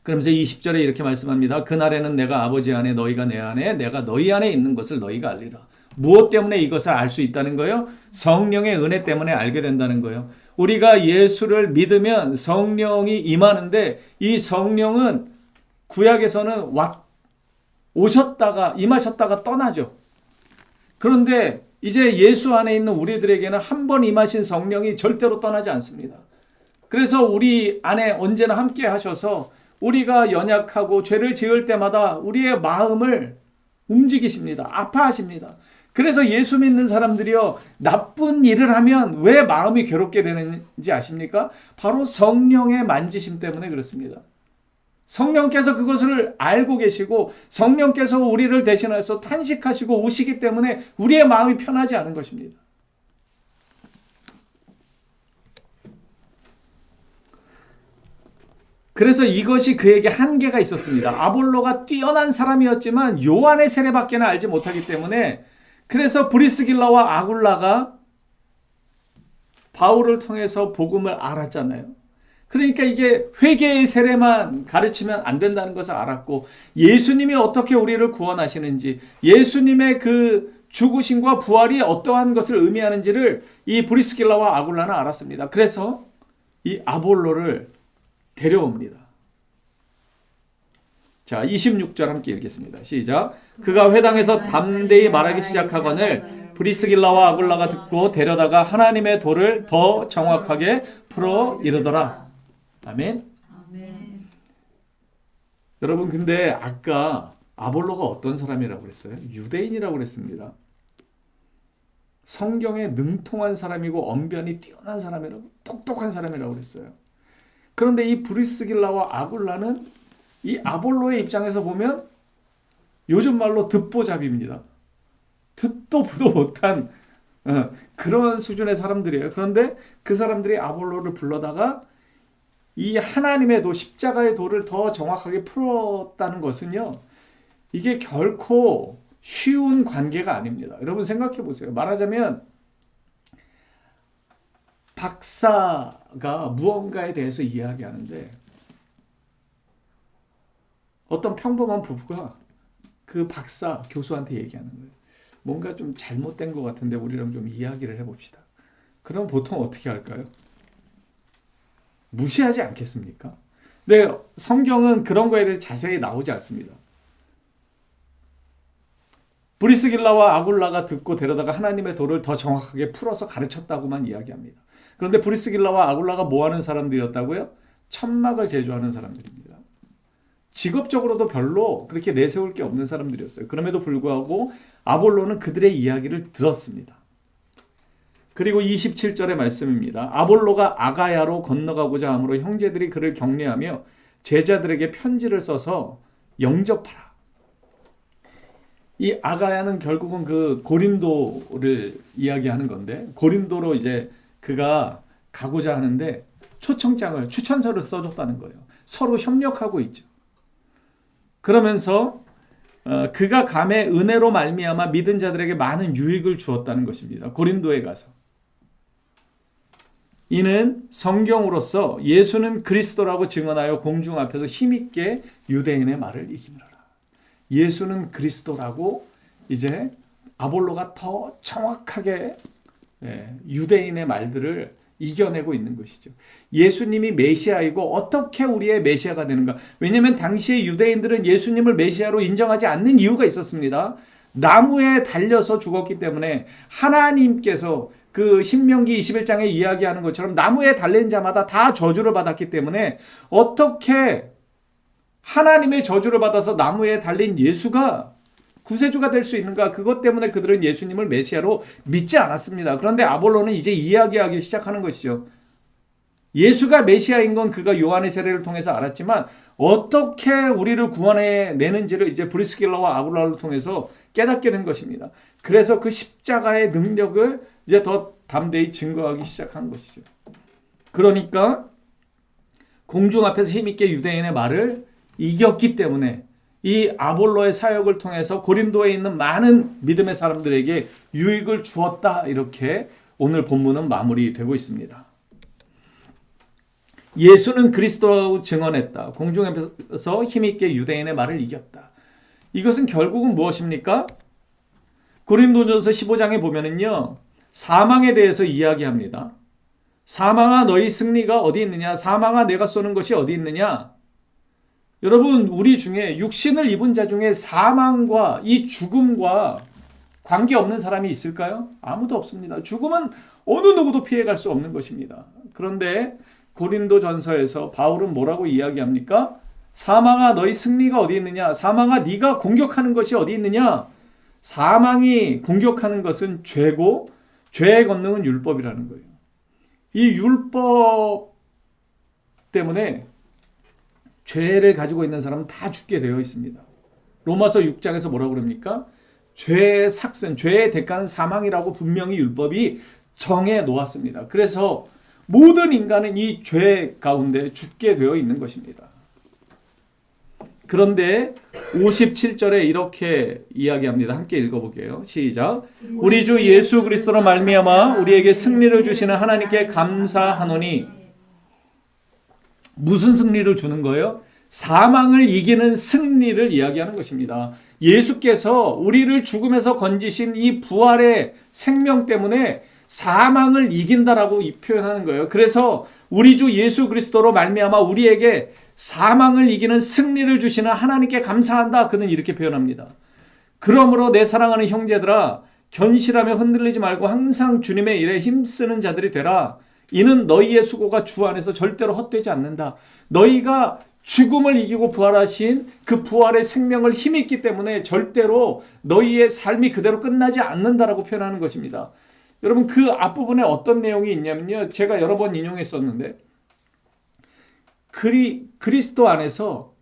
그러면서 20절에 이렇게 말씀합니다. 그날에는 내가 아버지 안에 너희가 내 안에 내가 너희 안에 있는 것을 너희가 알리라. 무엇 때문에 이것을 알 수 있다는 거예요? 성령의 은혜 때문에 알게 된다는 거예요. 우리가 예수를 믿으면 성령이 임하는데 이 성령은 구약에서는 오셨다가 임하셨다가 떠나죠. 그런데 이제 예수 안에 있는 우리들에게는 한 번 임하신 성령이 절대로 떠나지 않습니다. 그래서 우리 안에 언제나 함께 하셔서 우리가 연약하고 죄를 지을 때마다 우리의 마음을 움직이십니다. 아파하십니다. 그래서 예수 믿는 사람들이요, 나쁜 일을 하면 왜 마음이 괴롭게 되는지 아십니까? 바로 성령의 만지심 때문에 그렇습니다. 성령께서 그것을 알고 계시고 성령께서 우리를 대신해서 탄식하시고 우시기 때문에 우리의 마음이 편하지 않은 것입니다. 그래서 이것이 그에게 한계가 있었습니다. 아볼로가 뛰어난 사람이었지만 요한의 세례밖에는 알지 못하기 때문에 그래서 브리스길라와 아굴라가 바울을 통해서 복음을 알았잖아요. 그러니까 이게 회개의 세례만 가르치면 안 된다는 것을 알았고 예수님이 어떻게 우리를 구원하시는지 예수님의 그 죽으심과 부활이 어떠한 것을 의미하는지를 이 브리스길라와 아굴라는 알았습니다. 그래서 이 아볼로를 데려옵니다. 자, 26절 함께 읽겠습니다. 시작. 그가 회당에서 담대히 말하기 시작하거늘 브리스길라와 아굴라가 듣고 데려다가 하나님의 도를 더 정확하게 풀어 이르더라. 아멘.
아멘.
여러분, 근데 아까 아볼로가 어떤 사람이라고 그랬어요? 유대인이라고 그랬습니다. 성경에 능통한 사람이고 언변이 뛰어난 사람이라고, 똑똑한 사람이라고 그랬어요. 그런데 이 브리스길라와 아굴라는 이 아볼로의 입장에서 보면 요즘 말로 듣보잡입니다. 듣도 보도 못한 그런 수준의 사람들이에요. 그런데 그 사람들이 아볼로를 불러다가 이 하나님의 도, 십자가의 도를 더 정확하게 풀었다는 것은요, 이게 결코 쉬운 관계가 아닙니다. 여러분 생각해 보세요. 말하자면 박사가 무언가에 대해서 이야기하는데 어떤 평범한 부부가 그 박사 교수한테 얘기하는 거예요. 뭔가 좀 잘못된 것 같은데 우리랑 좀 이야기를 해봅시다. 그럼 보통 어떻게 할까요? 무시하지 않겠습니까? 근데 성경은 그런 거에 대해서 자세히 나오지 않습니다. 브리스길라와 아굴라가 듣고 데려다가 하나님의 도를 더 정확하게 풀어서 가르쳤다고만 이야기합니다. 그런데 브리스길라와 아굴라가 뭐 하는 사람들이었다고요? 천막을 제조하는 사람들입니다. 직업적으로도 별로 그렇게 내세울 게 없는 사람들이었어요. 그럼에도 불구하고 아볼로는 그들의 이야기를 들었습니다. 그리고 27절의 말씀입니다. 아볼로가 아가야로 건너가고자 함으로 형제들이 그를 격려하며 제자들에게 편지를 써서 영접하라. 이 아가야는 결국은 그 고린도를 이야기하는 건데, 고린도로 이제 그가 가고자 하는데 초청장을, 추천서를 써줬다는 거예요. 서로 협력하고 있죠. 그러면서 그가 감에 은혜로 말미암아 믿은 자들에게 많은 유익을 주었다는 것입니다. 고린도에 가서 이는 성경으로서 예수는 그리스도라고 증언하여 공중 앞에서 힘있게 유대인의 말을 이기느라. 예수는 그리스도라고 이제 아볼로가 더 정확하게 유대인의 말들을 이겨내고 있는 것이죠. 예수님이 메시아이고 어떻게 우리의 메시아가 되는가? 왜냐하면 당시의 유대인들은 예수님을 메시아로 인정하지 않는 이유가 있었습니다. 나무에 달려서 죽었기 때문에 하나님께서 그 신명기 21장에 이야기하는 것처럼 나무에 달린 자마다 다 저주를 받았기 때문에 어떻게 하나님의 저주를 받아서 나무에 달린 예수가 구세주가 될 수 있는가? 그것 때문에 그들은 예수님을 메시아로 믿지 않았습니다. 그런데 아볼로는 이제 이야기하기 시작하는 것이죠. 예수가 메시아인 건 그가 요한의 세례를 통해서 알았지만 어떻게 우리를 구원해 내는지를 이제 브리스길라와 아굴라를 통해서 깨닫게 된 것입니다. 그래서 그 십자가의 능력을 이제 더 담대히 증거하기 시작한 것이죠. 그러니까 공중 앞에서 힘있게 유대인의 말을 이겼기 때문에 이 아볼로의 사역을 통해서 고린도에 있는 많은 믿음의 사람들에게 유익을 주었다. 이렇게 오늘 본문은 마무리되고 있습니다. 예수는 그리스도라고 증언했다. 공중 앞에서 힘있게 유대인의 말을 이겼다. 이것은 결국은 무엇입니까? 고린도전서 15장에 보면은요, 사망에 대해서 이야기합니다. 사망아 너희 승리가 어디 있느냐? 사망아 내가 쏘는 것이 어디 있느냐? 여러분, 우리 중에 육신을 입은 자 중에 사망과 이 죽음과 관계없는 사람이 있을까요? 아무도 없습니다. 죽음은 어느 누구도 피해갈 수 없는 것입니다. 그런데 고린도전서에서 바울은 뭐라고 이야기합니까? 사망아 너희 승리가 어디 있느냐? 사망아 네가 공격하는 것이 어디 있느냐? 사망이 공격하는 것은 죄고 죄의 권능은 율법이라는 거예요. 이 율법 때문에 죄를 가지고 있는 사람은 다 죽게 되어 있습니다. 로마서 6장에서 뭐라고 그럽니까? 죄의 삭슨, 죄의 대가는 사망이라고 분명히 율법이 정해 놓았습니다. 그래서 모든 인간은 이 죄 가운데 죽게 되어 있는 것입니다. 그런데 57절에 이렇게 이야기합니다. 함께 읽어볼게요. 시작. 우리 주 예수 그리스도로 말미암아 우리에게 승리를 주시는 하나님께 감사하노니. 무슨 승리를 주는 거예요? 사망을 이기는 승리를 이야기하는 것입니다. 예수께서 우리를 죽음에서 건지신 이 부활의 생명 때문에 사망을 이긴다라고 표현하는 거예요. 그래서 우리 주 예수 그리스도로 말미암아 우리에게 사망을 이기는 승리를 주시는 하나님께 감사한다. 그는 이렇게 표현합니다. 그러므로 내 사랑하는 형제들아, 견실하며 흔들리지 말고 항상 주님의 일에 힘쓰는 자들이 되라. 이는 너희의 수고가 주 안에서 절대로 헛되지 않는다. 너희가 죽음을 이기고 부활하신 그 부활의 생명을 힘있기 때문에 절대로 너희의 삶이 그대로 끝나지 않는다라고 표현하는 것입니다. 여러분 그 앞부분에 어떤 내용이 있냐면요. 제가 여러 번 인용했었는데 그리스도 안에서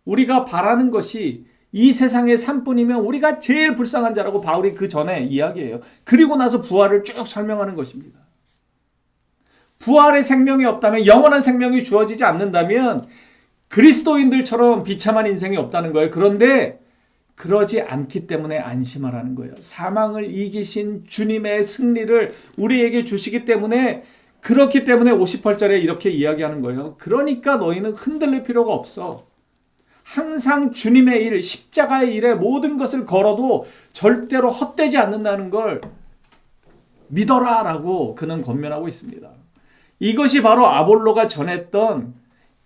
우리가 바라는 것이 이 세상의 삶뿐이면 우리가 제일 불쌍한 자라고 바울이 그 전에 이야기해요. 그리고 나서 부활을 쭉 설명하는 것입니다. 부활의 생명이 없다면, 영원한 생명이 주어지지 않는다면 그리스도인들처럼 비참한 인생이 없다는 거예요. 그런데 그러지 않기 때문에 안심하라는 거예요. 사망을 이기신 주님의 승리를 우리에게 주시기 때문에, 그렇기 때문에 58절에 이렇게 이야기하는 거예요. 그러니까 너희는 흔들릴 필요가 없어. 항상 주님의 일, 십자가의 일에 모든 것을 걸어도 절대로 헛되지 않는다는 걸 믿어라 라고 그는 권면하고 있습니다. 이것이 바로 아볼로가 전했던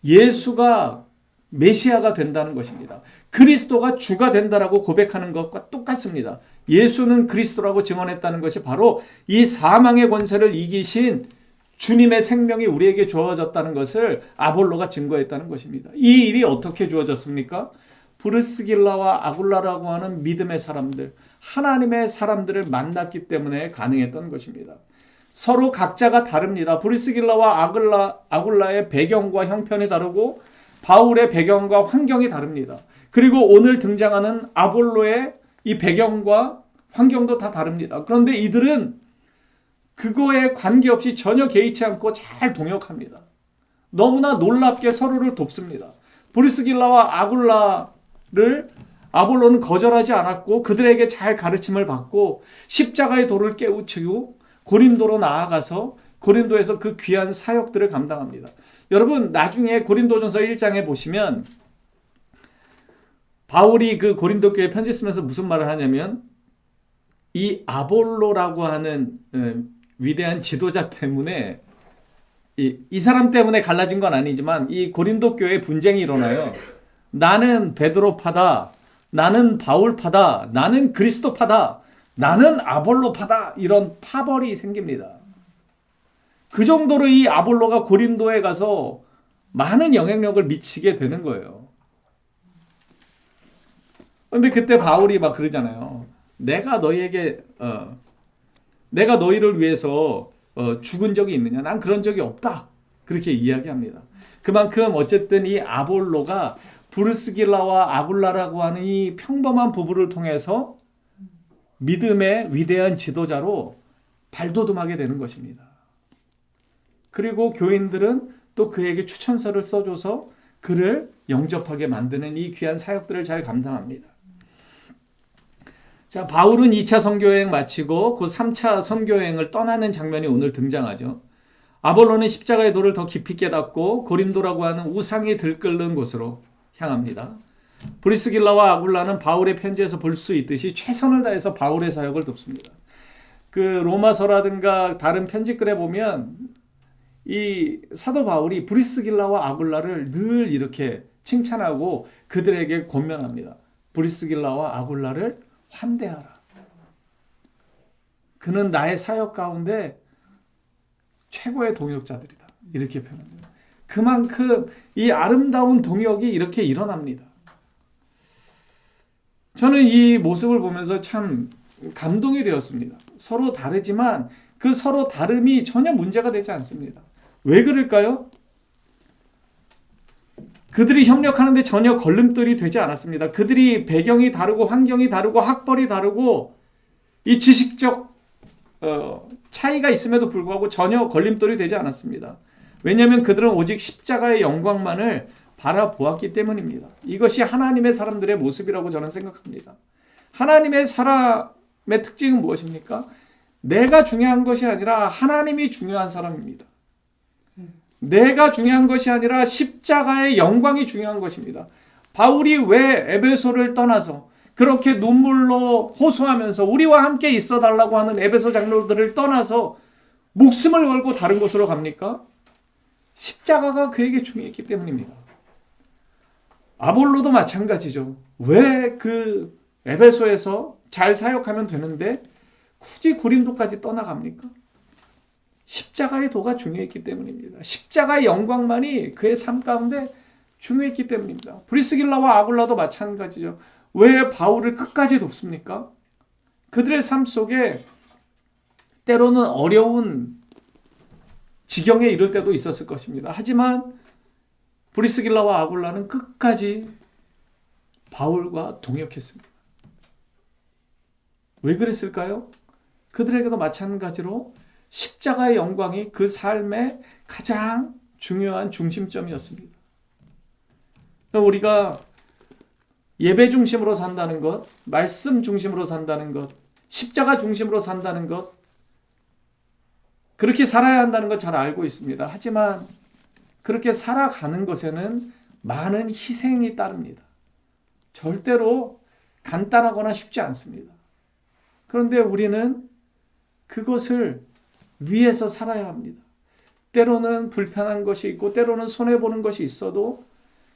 예수가 메시아가 된다는 것입니다. 그리스도가 주가 된다라고 고백하는 것과 똑같습니다. 예수는 그리스도라고 증언했다는 것이 바로 이 사망의 권세를 이기신 주님의 생명이 우리에게 주어졌다는 것을 아볼로가 증거했다는 것입니다. 이 일이 어떻게 주어졌습니까? 브르스길라와 아굴라라고 하는 믿음의 사람들, 하나님의 사람들을 만났기 때문에 가능했던 것입니다. 서로 각자가 다릅니다. 브르스길라와 아굴라의 배경과 형편이 다르고 바울의 배경과 환경이 다릅니다. 그리고 오늘 등장하는 아볼로의 이 배경과 환경도 다 다릅니다. 그런데 이들은 그거에 관계없이 전혀 개의치 않고 잘 동역합니다. 너무나 놀랍게 서로를 돕습니다. 브리스길라와 아굴라를 아볼로는 거절하지 않았고 그들에게 잘 가르침을 받고 십자가의 도를 깨우치고 고린도로 나아가서 고린도에서 그 귀한 사역들을 감당합니다. 여러분 나중에 고린도전서 1장에 보시면 바울이 그 고린도 교회 편지 쓰면서 무슨 말을 하냐면 이 아볼로라고 하는 위대한 지도자 때문에 이 사람 때문에 갈라진 건 아니지만 이 고린도 교회에 분쟁이 일어나요. 나는 베드로파다, 나는 바울파다, 나는 그리스도파다, 나는 아볼로파다, 이런 파벌이 생깁니다. 그 정도로 이 아볼로가 고린도에 가서 많은 영향력을 미치게 되는 거예요. 그런데 그때 바울이 막 그러잖아요. 내가 너희를 위해서 죽은 적이 있느냐? 난 그런 적이 없다. 그렇게 이야기합니다. 그만큼 어쨌든 이 아볼로가 브르스길라와 아굴라라고 하는 이 평범한 부부를 통해서 믿음의 위대한 지도자로 발돋움하게 되는 것입니다. 그리고 교인들은 또 그에게 추천서를 써줘서 그를 영접하게 만드는 이 귀한 사역들을 잘 감당합니다. 자, 바울은 2차 선교여행 마치고 그 3차 선교여행을 떠나는 장면이 오늘 등장하죠. 아볼로는 십자가의 도를 더 깊이 깨닫고 고린도라고 하는 우상이 들끓는 곳으로 향합니다. 브리스길라와 아굴라는 바울의 편지에서 볼 수 있듯이 최선을 다해서 바울의 사역을 돕습니다. 그 로마서라든가 다른 편지글에 보면 이 사도 바울이 브리스길라와 아굴라를 늘 이렇게 칭찬하고 그들에게 권면합니다. 브리스길라와 아굴라를 환대하라. 그는 나의 사역 가운데 최고의 동역자들이다. 이렇게 표현합니다. 그만큼 이 아름다운 동역이 이렇게 일어납니다. 저는 이 모습을 보면서 참 감동이 되었습니다. 서로 다르지만 그 서로 다름이 전혀 문제가 되지 않습니다. 왜 그럴까요? 그들이 협력하는데 전혀 걸림돌이 되지 않았습니다. 그들이 배경이 다르고 환경이 다르고 학벌이 다르고 이 지식적 차이가 있음에도 불구하고 전혀 걸림돌이 되지 않았습니다. 왜냐하면 그들은 오직 십자가의 영광만을 바라보았기 때문입니다. 이것이 하나님의 사람들의 모습이라고 저는 생각합니다. 하나님의 사람의 특징은 무엇입니까? 내가 중요한 것이 아니라 하나님이 중요한 사람입니다. 내가 중요한 것이 아니라 십자가의 영광이 중요한 것입니다. 바울이 왜 에베소를 떠나서 그렇게 눈물로 호소하면서 우리와 함께 있어 달라고 하는 에베소 장로들을 떠나서 목숨을 걸고 다른 곳으로 갑니까? 십자가가 그에게 중요했기 때문입니다. 아볼로도 마찬가지죠. 왜 그 에베소에서 잘 사역하면 되는데 굳이 고린도까지 떠나갑니까? 십자가의 도가 중요했기 때문입니다. 십자가의 영광만이 그의 삶 가운데 중요했기 때문입니다. 브리스길라와 아굴라도 마찬가지죠. 왜 바울을 끝까지 돕습니까? 그들의 삶 속에 때로는 어려운 지경에 이를 때도 있었을 것입니다. 하지만 브리스길라와 아굴라는 끝까지 바울과 동역했습니다. 왜 그랬을까요? 그들에게도 마찬가지로 십자가의 영광이 그 삶의 가장 중요한 중심점이었습니다. 우리가 예배 중심으로 산다는 것, 말씀 중심으로 산다는 것, 십자가 중심으로 산다는 것, 그렇게 살아야 한다는 것 잘 알고 있습니다. 하지만 그렇게 살아가는 것에는 많은 희생이 따릅니다. 절대로 간단하거나 쉽지 않습니다. 그런데 우리는 그것을 위해서 살아야 합니다. 때로는 불편한 것이 있고 때로는 손해보는 것이 있어도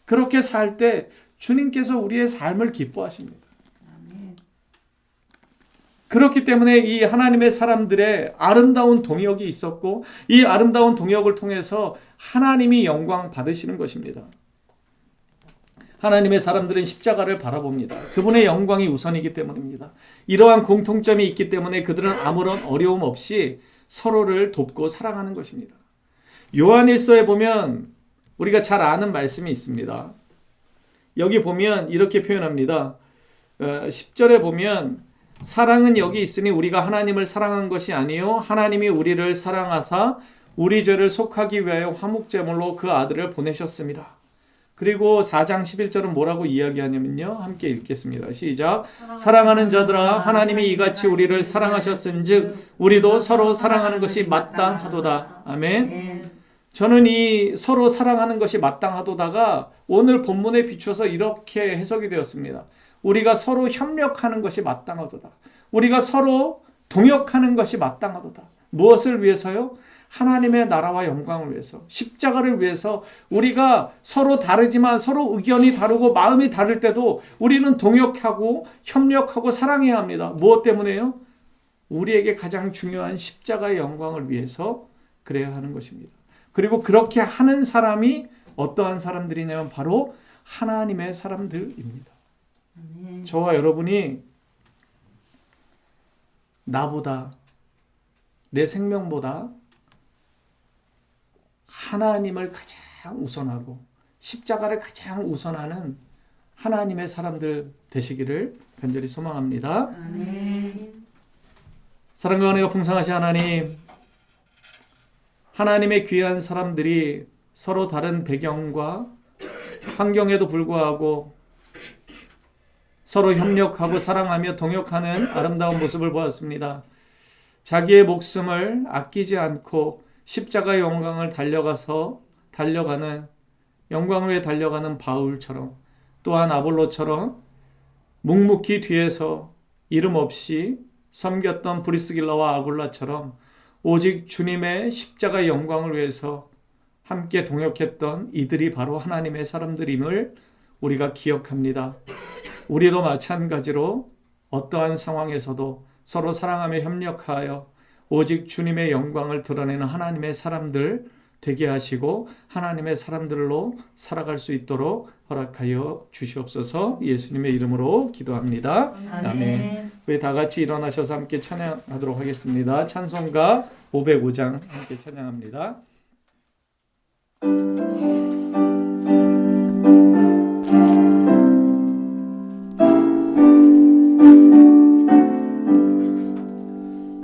그렇게 살 때 주님께서 우리의 삶을 기뻐하십니다. 그렇기 때문에 이 하나님의 사람들의 아름다운 동역이 있었고 이 아름다운 동역을 통해서 하나님이 영광 받으시는 것입니다. 하나님의 사람들은 십자가를 바라봅니다. 그분의 영광이 우선이기 때문입니다. 이러한 공통점이 있기 때문에 그들은 아무런 어려움 없이 서로를 돕고 사랑하는 것입니다. 요한일서에 보면 우리가 잘 아는 말씀이 있습니다. 여기 보면 이렇게 표현합니다. 10절에 보면 사랑은 여기 있으니 우리가 하나님을 사랑한 것이 아니요 하나님이 우리를 사랑하사 우리 죄를 속하기 위하여 화목제물로 그 아들을 보내셨습니다. 그리고 4장 11절은 뭐라고 이야기하냐면요. 함께 읽겠습니다. 시작. 사랑하는 자들아 하나님이 이같이 우리를 사랑하셨은즉 우리도 서로 사랑하는 것이 마땅하도다. 아멘. 저는 이 서로 사랑하는 것이 마땅하도다가 오늘 본문에 비추어서 이렇게 해석이 되었습니다. 우리가 서로 협력하는 것이 마땅하도다. 우리가 서로 동역하는 것이 마땅하도다. 무엇을 위해서요? 하나님의 나라와 영광을 위해서, 십자가를 위해서 우리가 서로 다르지만 서로 의견이 다르고 마음이 다를 때도 우리는 동역하고 협력하고 사랑해야 합니다. 무엇 때문에요? 우리에게 가장 중요한 십자가의 영광을 위해서 그래야 하는 것입니다. 그리고 그렇게 하는 사람이 어떠한 사람들이냐면 바로 하나님의 사람들입니다. 저와 여러분이 나보다 내 생명보다 하나님을 가장 우선하고 십자가를 가장 우선하는 하나님의 사람들 되시기를 간절히 소망합니다.
아멘.
사랑과 은혜가 풍성하신 하나님, 하나님의 귀한 사람들이 서로 다른 배경과 환경에도 불구하고 서로 협력하고 사랑하며 동역하는 아름다운 모습을 보았습니다. 자기의 목숨을 아끼지 않고 십자가의 영광을 달려가는 영광을 위해 달려가는 바울처럼 또한 아볼로처럼 묵묵히 뒤에서 이름 없이 섬겼던 브리스길라와 아굴라처럼 오직 주님의 십자가의 영광을 위해서 함께 동역했던 이들이 바로 하나님의 사람들임을 우리가 기억합니다. 우리도 마찬가지로 어떠한 상황에서도 서로 사랑하며 협력하여 오직 주님의 영광을 드러내는 하나님의 사람들 되게 하시고 하나님의 사람들로 살아갈 수 있도록 허락하여 주시옵소서. 예수님의 이름으로 기도합니다. 아멘. 우리 다 같이 일어나셔서 함께 찬양하도록 하겠습니다. 찬송가 505장 함께 찬양합니다.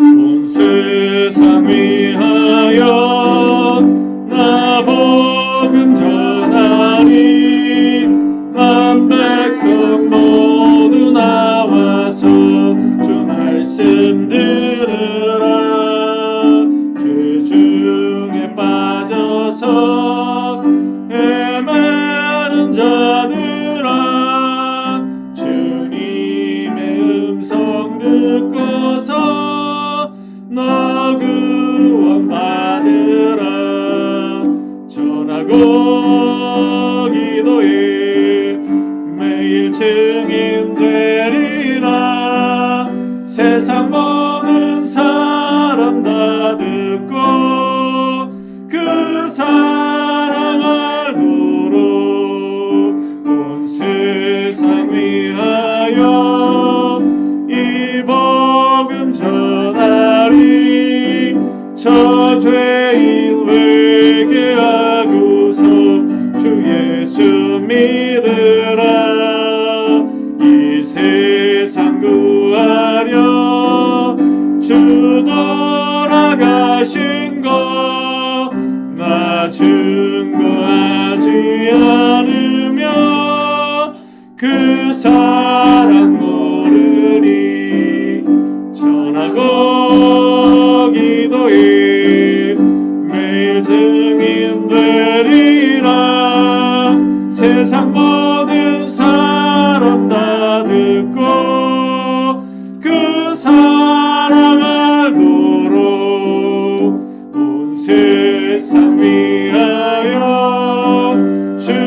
온 세상 위하여 나 복음 전하리 만 백성 모두 나와서 주 말씀 들으라 죄 중에 빠져서 헤매는 자들아 주님의 음성 듣고서 너 구원받으라 전하고 기도해 매일 증인 되리라 세상 모든 사람 다 듣고 그 사랑 알도록 온 세상 위하여 이 복음 전하리 저 죄인 회개하고서 주 예수 믿으라. 이 세상 구하려 주 돌아가신 것 나 증거하지 않으며 그 사랑 모르니 전하고 기도해 매일 증인 되리라. 세상 모든 사람 다 듣고 그 사랑 알도록 온 세상 위하여 주의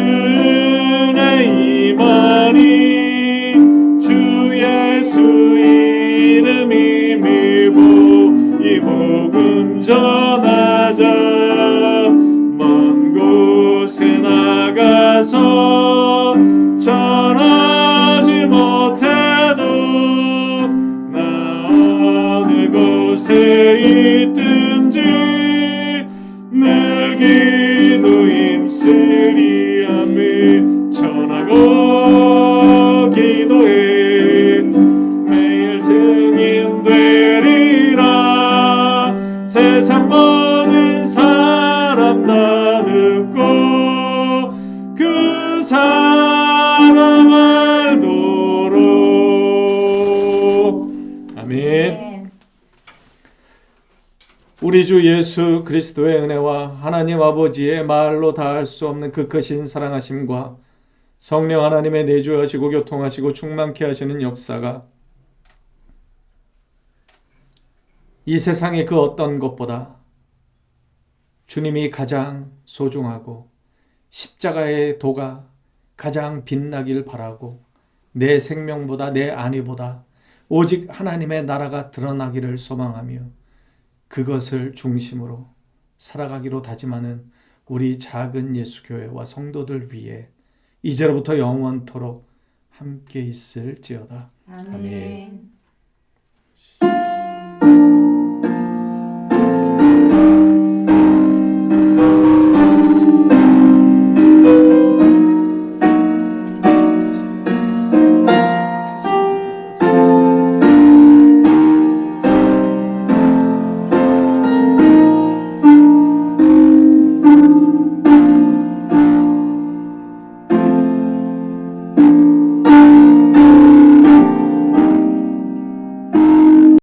임하니 주 예수 이름 힘입어 이 복음 전하자. 먼 곳에 나가서 전하지 못해도 나 어느 곳에 있든지 늘 기도 힘쓰리. 아멘. 전하고 기도해 매일 증인 되리라. 세상 모든 사람 다 듣고 그 사랑 알도록. 아멘. 우리 주 예수 그리스도의 은혜와 하나님 아버지의 말로 다할 수 없는 그 크신 사랑하심과 성령 하나님의 내주하시고 교통하시고 충만케 하시는 역사가 이 세상의 그 어떤 것보다 주님이 가장 소중하고 십자가의 도가 가장 빛나길 바라고 내 생명보다 내 안위보다 오직 하나님의 나라가 드러나기를 소망하며 그것을 중심으로 살아가기로 다짐하는 우리 작은 예수교회와 성도들 위해 이제로부터 영원토록 함께 있을지어다.
아멘.